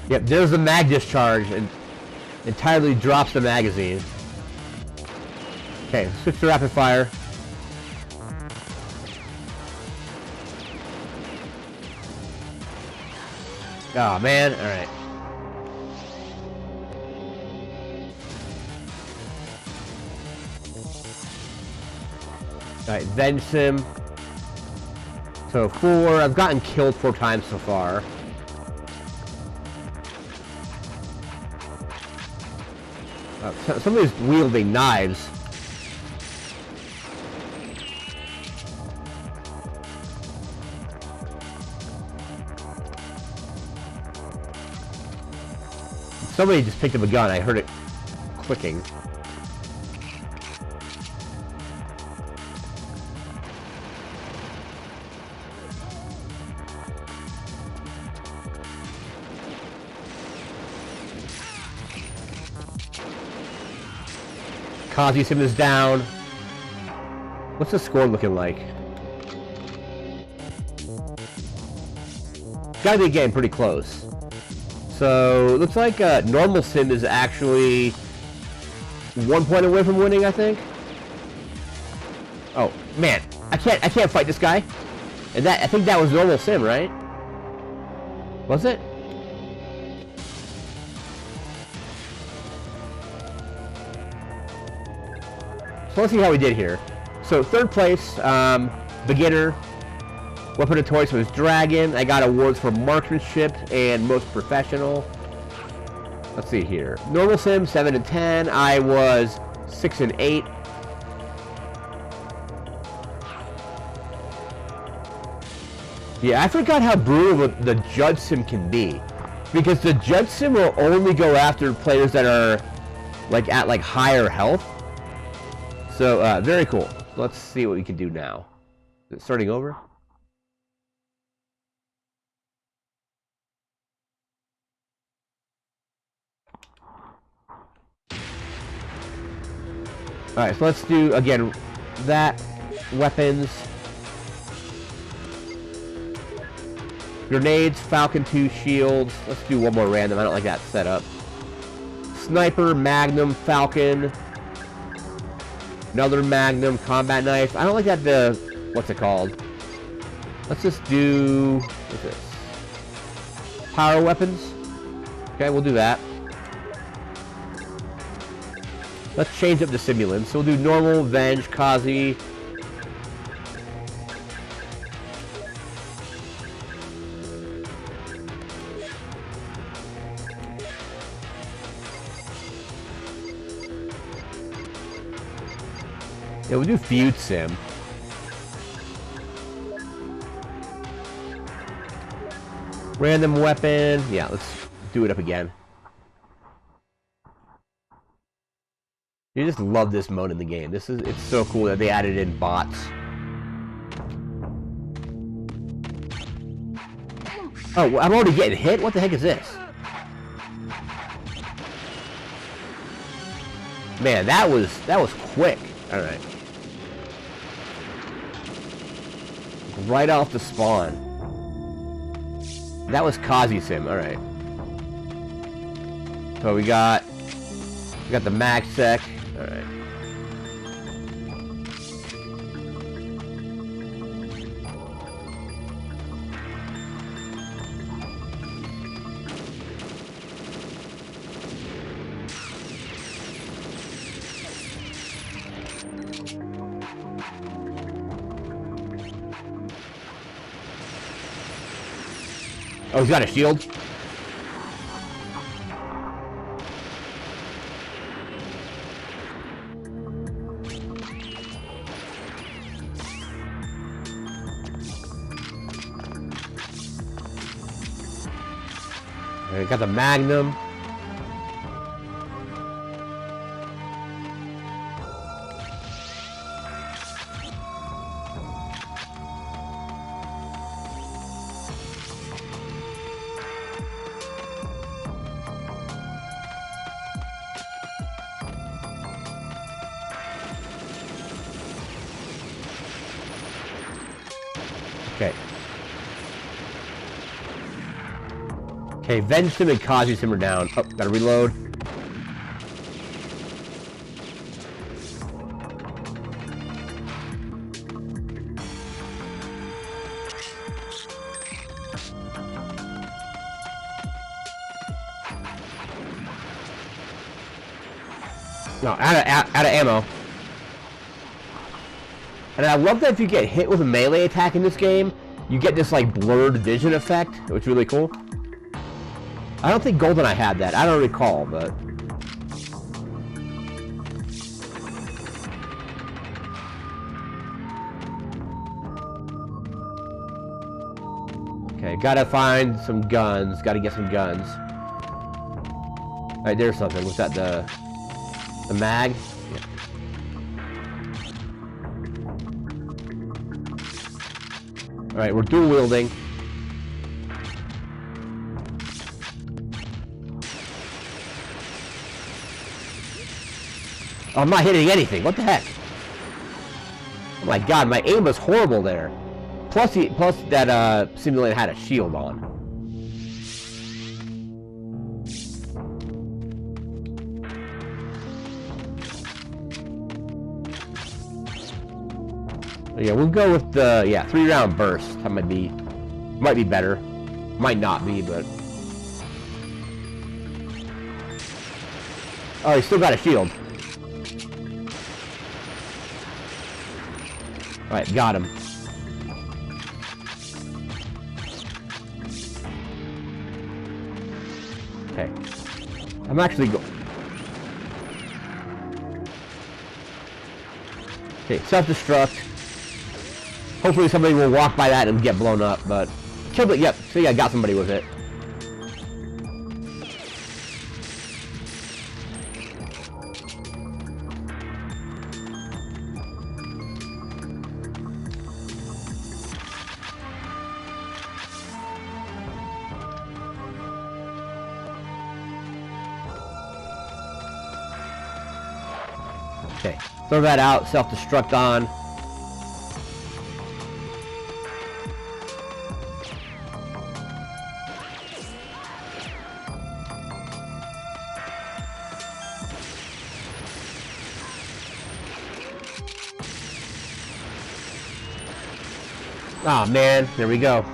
Yep, there's the mag discharge and entirely drops the magazine. Okay, switch to rapid fire. Oh man, alright. Alright, Venge Sim. So 4, I've gotten killed 4 times so far. Somebody's wielding knives. Somebody just picked up a gun. I heard it clicking. Kazi Sim is down. What's the score looking like? Gotta be getting pretty close. So, looks like normal Sim is actually 1 point away from winning, I think. Oh man, I can't fight this guy. And that, I think that was normal sim, right? Was it? So let's see how we did here. So third place, beginner. Weapon of choice was dragon. I got awards for marksmanship and most professional. Let's see here. Normal sim 7 and 10. I was 6 and 8. Yeah, I forgot how brutal the judge sim can be, because the judge sim will only go after players that are like at like higher health. So very cool. Let's see what we can do now. Is it starting over? Alright, so let's do, again, that, weapons, grenades, Falcon 2 shields. Let's do one more random, I don't like that setup. Sniper, Magnum, Falcon, another Magnum, combat knife. I don't like that, what's it called? Let's just do, what's this? Power weapons. Okay, we'll do that. Let's change up the simulants. So we'll do normal, Venge, Kazi. Yeah, we'll do feud sim. Random weapon. Yeah, let's do it up again. You just love this mode in the game. It's so cool that they added in bots. Oh, I'm already getting hit? What the heck is this? Man, that was quick. All right. Right off the spawn. That was Kazi Sim. All right. So we got the max sec. All right. Oh, he's got a shield? Got the Magnum. Okay. Okay, Venge Sim and Kazi Sim are down. Oh, gotta reload. No, out of ammo. And I love that if you get hit with a melee attack in this game, you get this like blurred vision effect, which is really cool. I don't think Goldeneye had that. I don't recall, but... Okay, gotta find some guns. Gotta get some guns. Alright, there's something. What's that? The mag? Yeah. Alright, we're dual wielding. Oh, I'm not hitting anything. What the heck? Oh my god, my aim was horrible there. Plus that simulator had a shield on. Yeah, we'll go with the 3-round burst. That might be better. Might not be, but oh, he still got a shield. All right, got him. Okay, I'm actually go. Okay, self-destruct. Hopefully somebody will walk by that and get blown up, but killed it. Yep. So yeah, got somebody with it. Okay, throw that out. Self-destruct on. Oh man, there we go.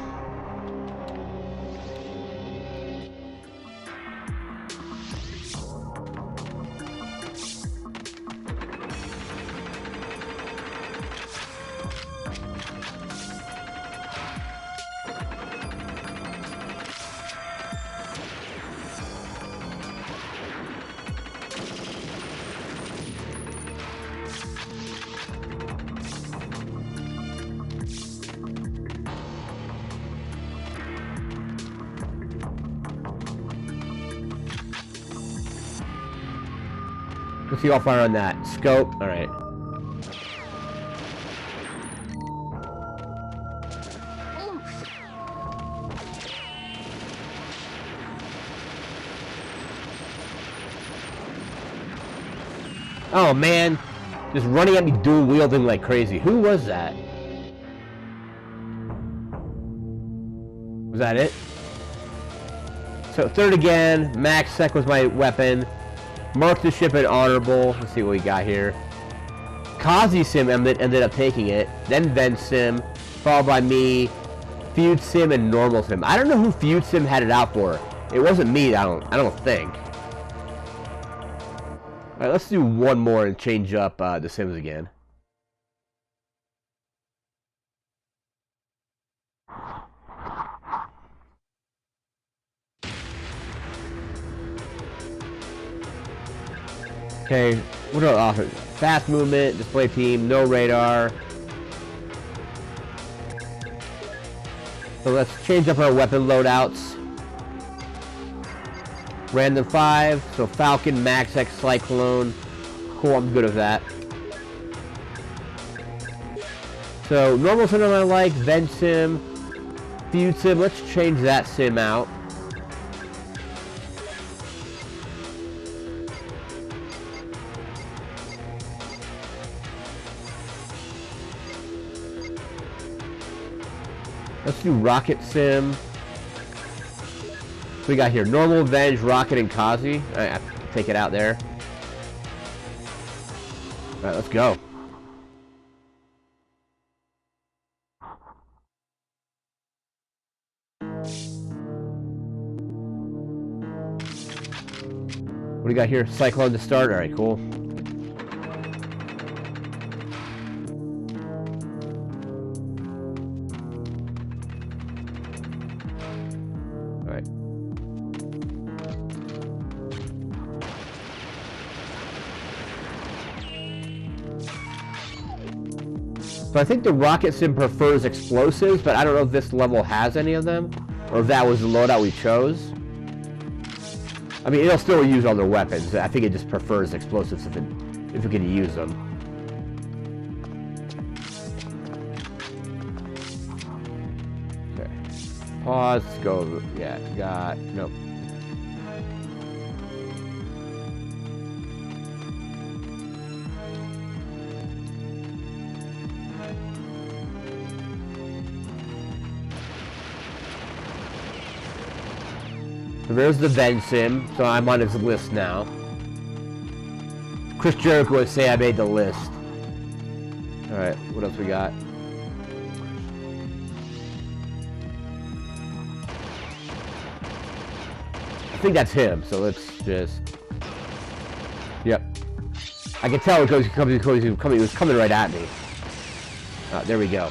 Let's see how far on that. Scope. Alright. Oh man. Just running at me dual wielding like crazy. Who was that? Was that it? So third again. Max Sec was my weapon. Mark the ship at honorable. Let's see what we got here. Kazi Sim ended up taking it. Then Vent Sim, followed by me, Feud Sim, and Normal Sim. I don't know who Feud Sim had it out for. It wasn't me. I don't think. All right, let's do one more and change up the Sims again. Okay, what are offers? Fast movement, display team, no radar. So let's change up our weapon loadouts. Random 5, so Falcon, Max X, Cyclone. Cool, I'm good with that. So normal sim I like, Vent Sim, Feud Sim. Let's change that sim out. Let's do Rocket Sim. What we got here? Normal, Venge, Rocket, and Kazi. I have to take it out there. Alright, let's go. What do we got here? Cyclone to start. Alright, cool. So I think the Rocket Sim prefers explosives, but I don't know if this level has any of them, or if that was the loadout we chose. I mean, it'll still use other weapons. I think it just prefers explosives if it can use them. Okay. Pause. Go. Yeah. Got. Nope. So there's the Venge Sim, so I'm on his list now. Chris Jericho would say I made the list. Alright, what else we got? think that's him, so let's just... Yep. I can tell because he was coming right at me. There we go.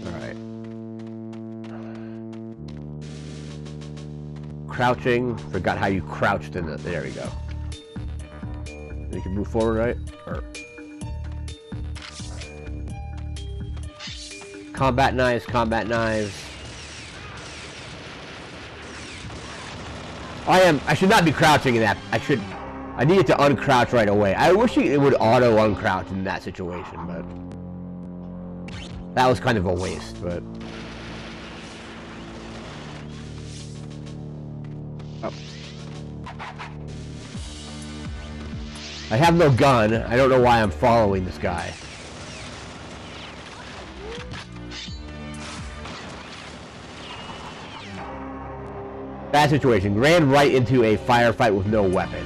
Alright. Crouching. Forgot how you crouched in it. There we go. You can move forward, right? Or... Combat knives, combat knives. I should not be crouching in that. I needed to uncrouch right away. I wish it would auto uncrouch in that situation, but that was kind of a waste, but oh. I have no gun. I don't know why I'm following this guy. Bad situation. Ran right into a firefight with no weapon.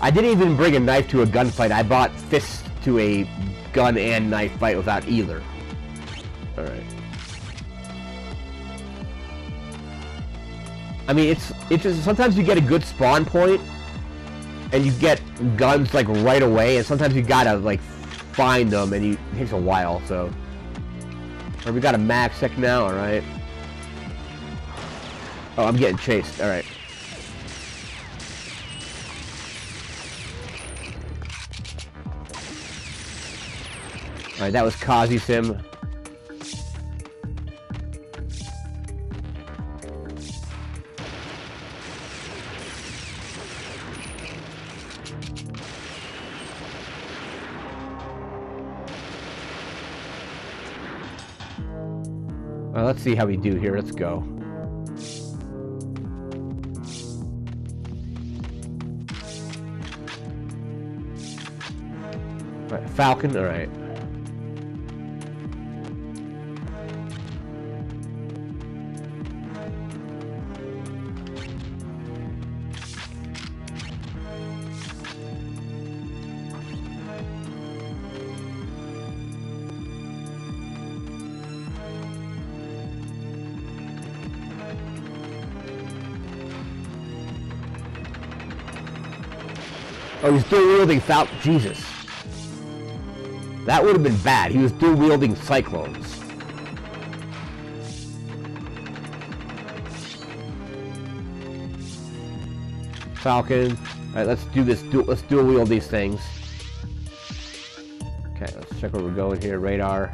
I didn't even bring a knife to a gunfight. I brought fists to a gun and knife fight without either. Alright. I mean, it's just sometimes you get a good spawn point and you get guns like right away, and sometimes you gotta like find them, and it takes a while. So, or we got a mag sec now. Alright. Oh, I'm getting chased. Alright. Alright, that was Kazi Sim. Well, let's see how we do here. Let's go. Right, Falcon, alright. Oh, he's dual wielding Falcon. Jesus. That would have been bad. He was dual wielding cyclones. Falcon. Alright, let's do this. Let's dual wield these things. Okay, let's check where we're going here. Radar.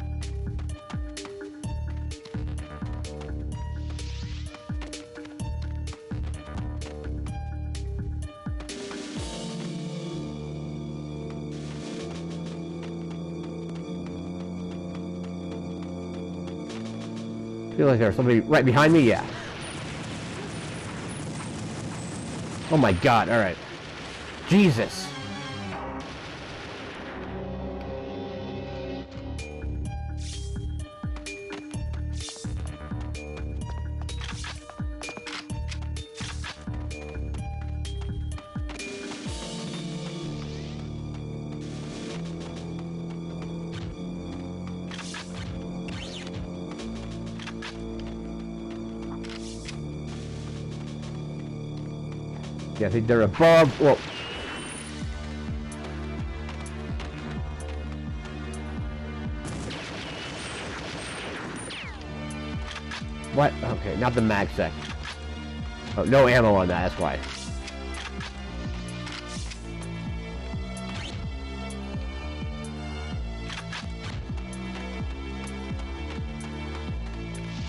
I feel like there's somebody right behind me. Yeah. Oh my god, alright. Jesus. Yeah, I think they're above. Well, what? Okay, not the mag sec. Oh, no ammo on that. That's why.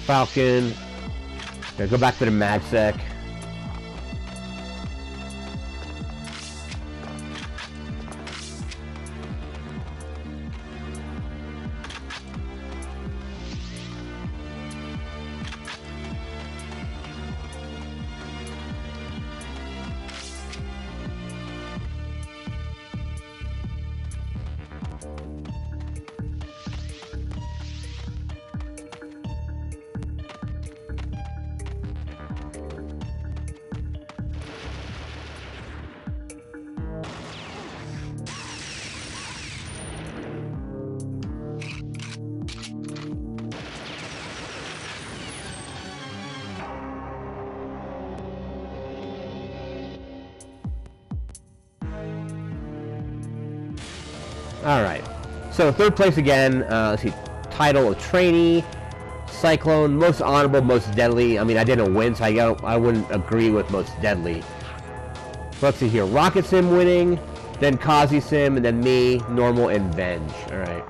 Falcon. Okay, go back to the mag sec. Alright. So, third place again. Let's see. Title of trainee. Cyclone. Most honorable, most deadly. I mean, I didn't win, so I wouldn't agree with most deadly. So let's see here. Rocket Sim winning. Then Kazi Sim. And then me. Normal and Venge. Alright.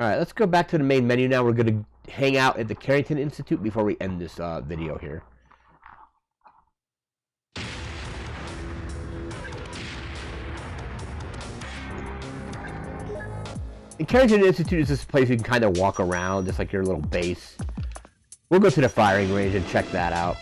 Alright, let's go back to the main menu now. We're going to hang out at the Carrington Institute before we end this video here. The Carrington Institute is this place you can kind of walk around, just like your little base. We'll go to the firing range and check that out.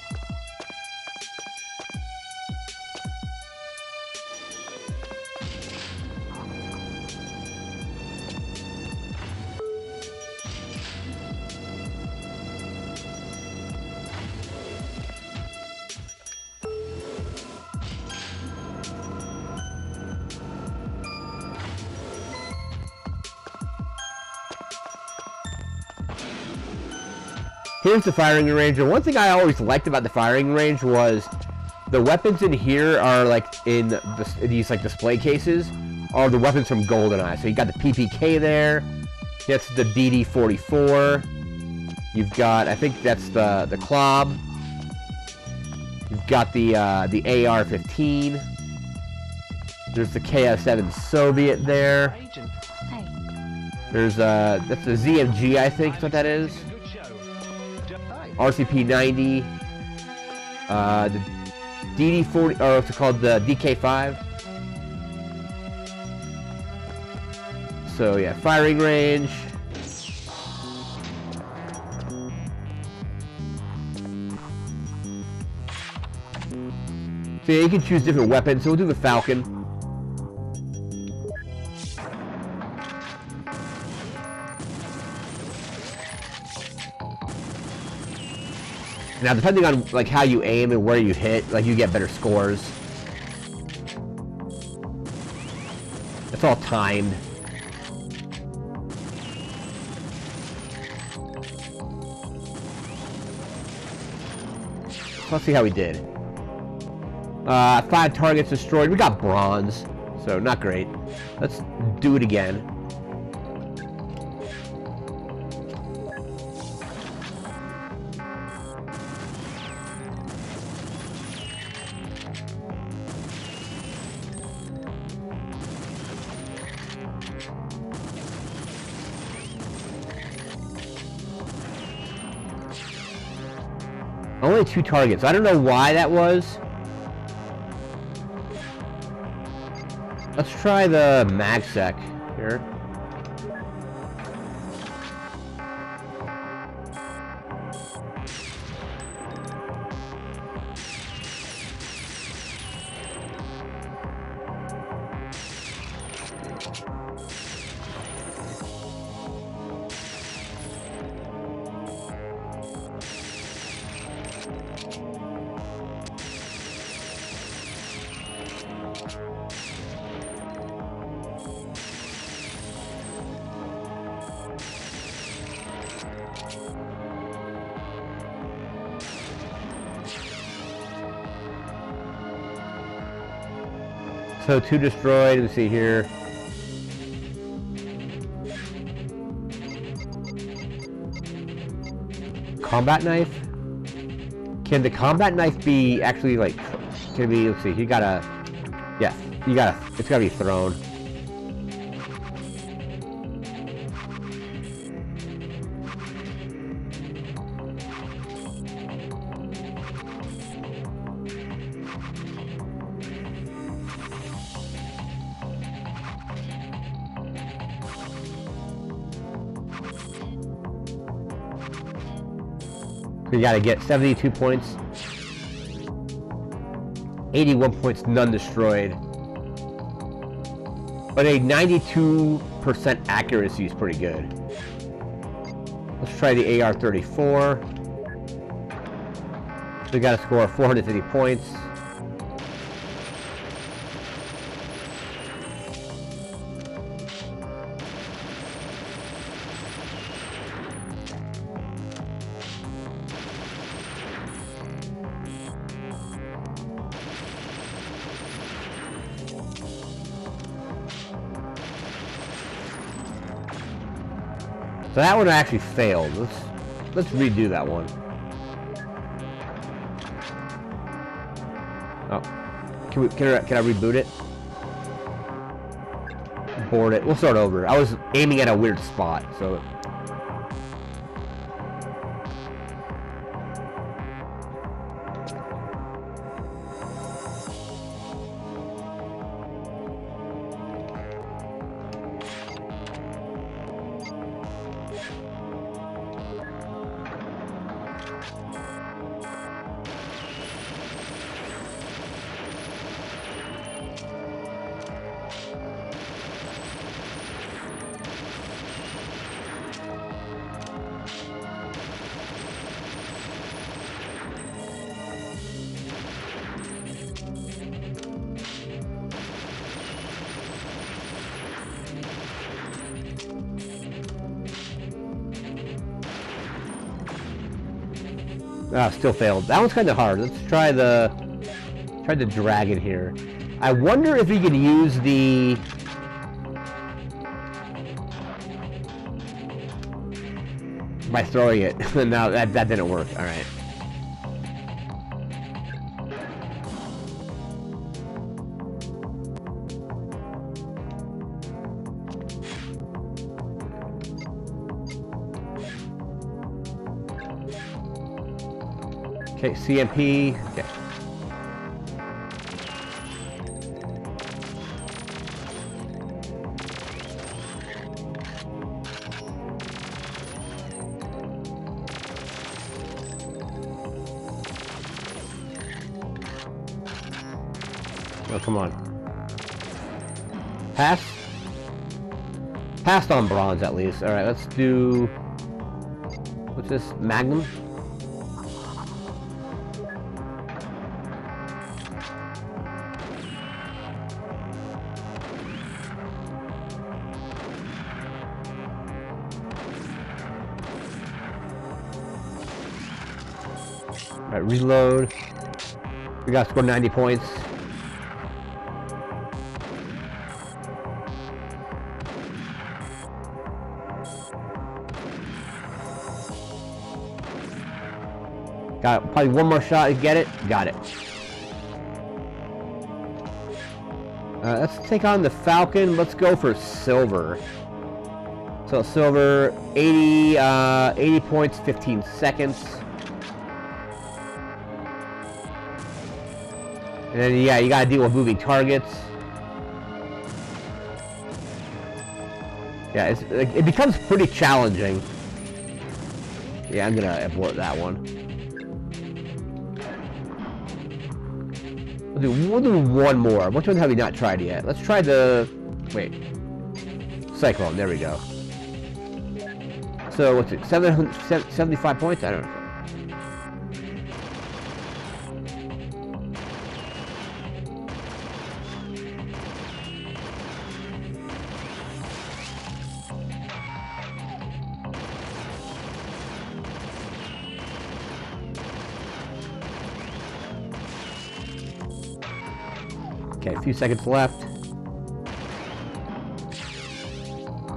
Here's the firing range, and one thing I always liked about the firing range was the weapons in here are like in these like display cases are the weapons from Goldeneye. So you got the PPK there, that's the DD-44. You've got, I think that's the Klob. You've got the AR-15. There's the KS-7 Soviet there. Hey. There's that's the ZMG, I think is what that is. RCP-90, the DD-40, or what's it called, the DK-5. So yeah, firing range. So yeah, you can choose different weapons. So we'll do the Falcon. Now, depending on like how you aim and where you hit, like you get better scores. It's all timed. Let's see how we did. 5 targets destroyed. We got bronze, so not great. Let's do it again. Only 2 targets. I don't know why that was. Let's try the MagSec here. So 2 destroyed, let's see here. Combat knife? Can the combat knife be actually like, can it be, let's see, you gotta, yeah, it's gotta be thrown. You gotta get 72 points, 81 points, none destroyed. But a 92% accuracy is pretty good. Let's try the AR-34. We got a score of 450 points. So that one actually failed. Let's redo that one. Oh, can I reboot it? Board it. We'll start over. I was aiming at a weird spot, so. Ah, still failed. That one's kind of hard. Let's try the dragon here. I wonder if we could use the by throwing it. No, that didn't work. All right. Okay, CMP. Okay. Oh, come on. Pass? Passed on bronze at least. Alright, let's do... What's this? Magnum? Alright, reload. We gotta score 90 points. Got probably one more shot to get it. Got it. Let's take on the Falcon. Let's go for silver. So silver, 80 points, 15 seconds. And then, yeah, you gotta deal with moving targets. Yeah, it becomes pretty challenging. Yeah, I'm gonna abort that one. We'll do one more. Which one have we not tried yet? Let's try the... Wait. Cyclone, there we go. So, what's it? 75 points? I don't know. Okay, a few seconds left.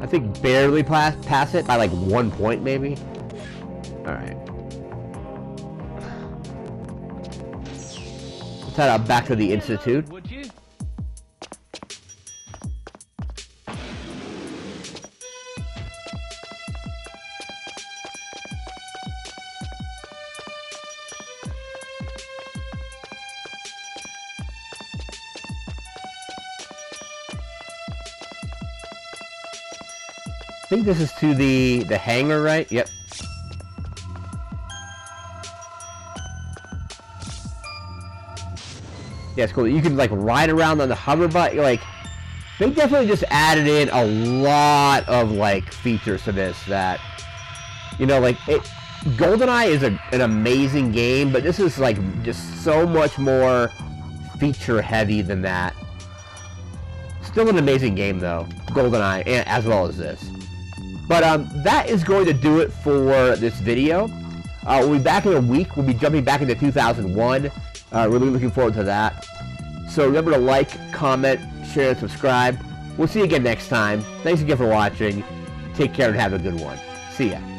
I think barely pass it by like 1 point, maybe. All right. Let's head back to the Institute. Would you? I think this is to the hangar, right? Yep. Yeah, it's cool. You can like ride around on the hover bike. Like, they definitely just added in a lot of like features to this that, you know, like Goldeneye is an amazing game, but this is like just so much more feature heavy than that. Still an amazing game though, Goldeneye, as well as this. But that is going to do it for this video. We'll be back in a week. We'll be jumping back into 2001. Really looking forward to that. So remember to like, comment, share, and subscribe. We'll see you again next time. Thanks again for watching. Take care and have a good one. See ya.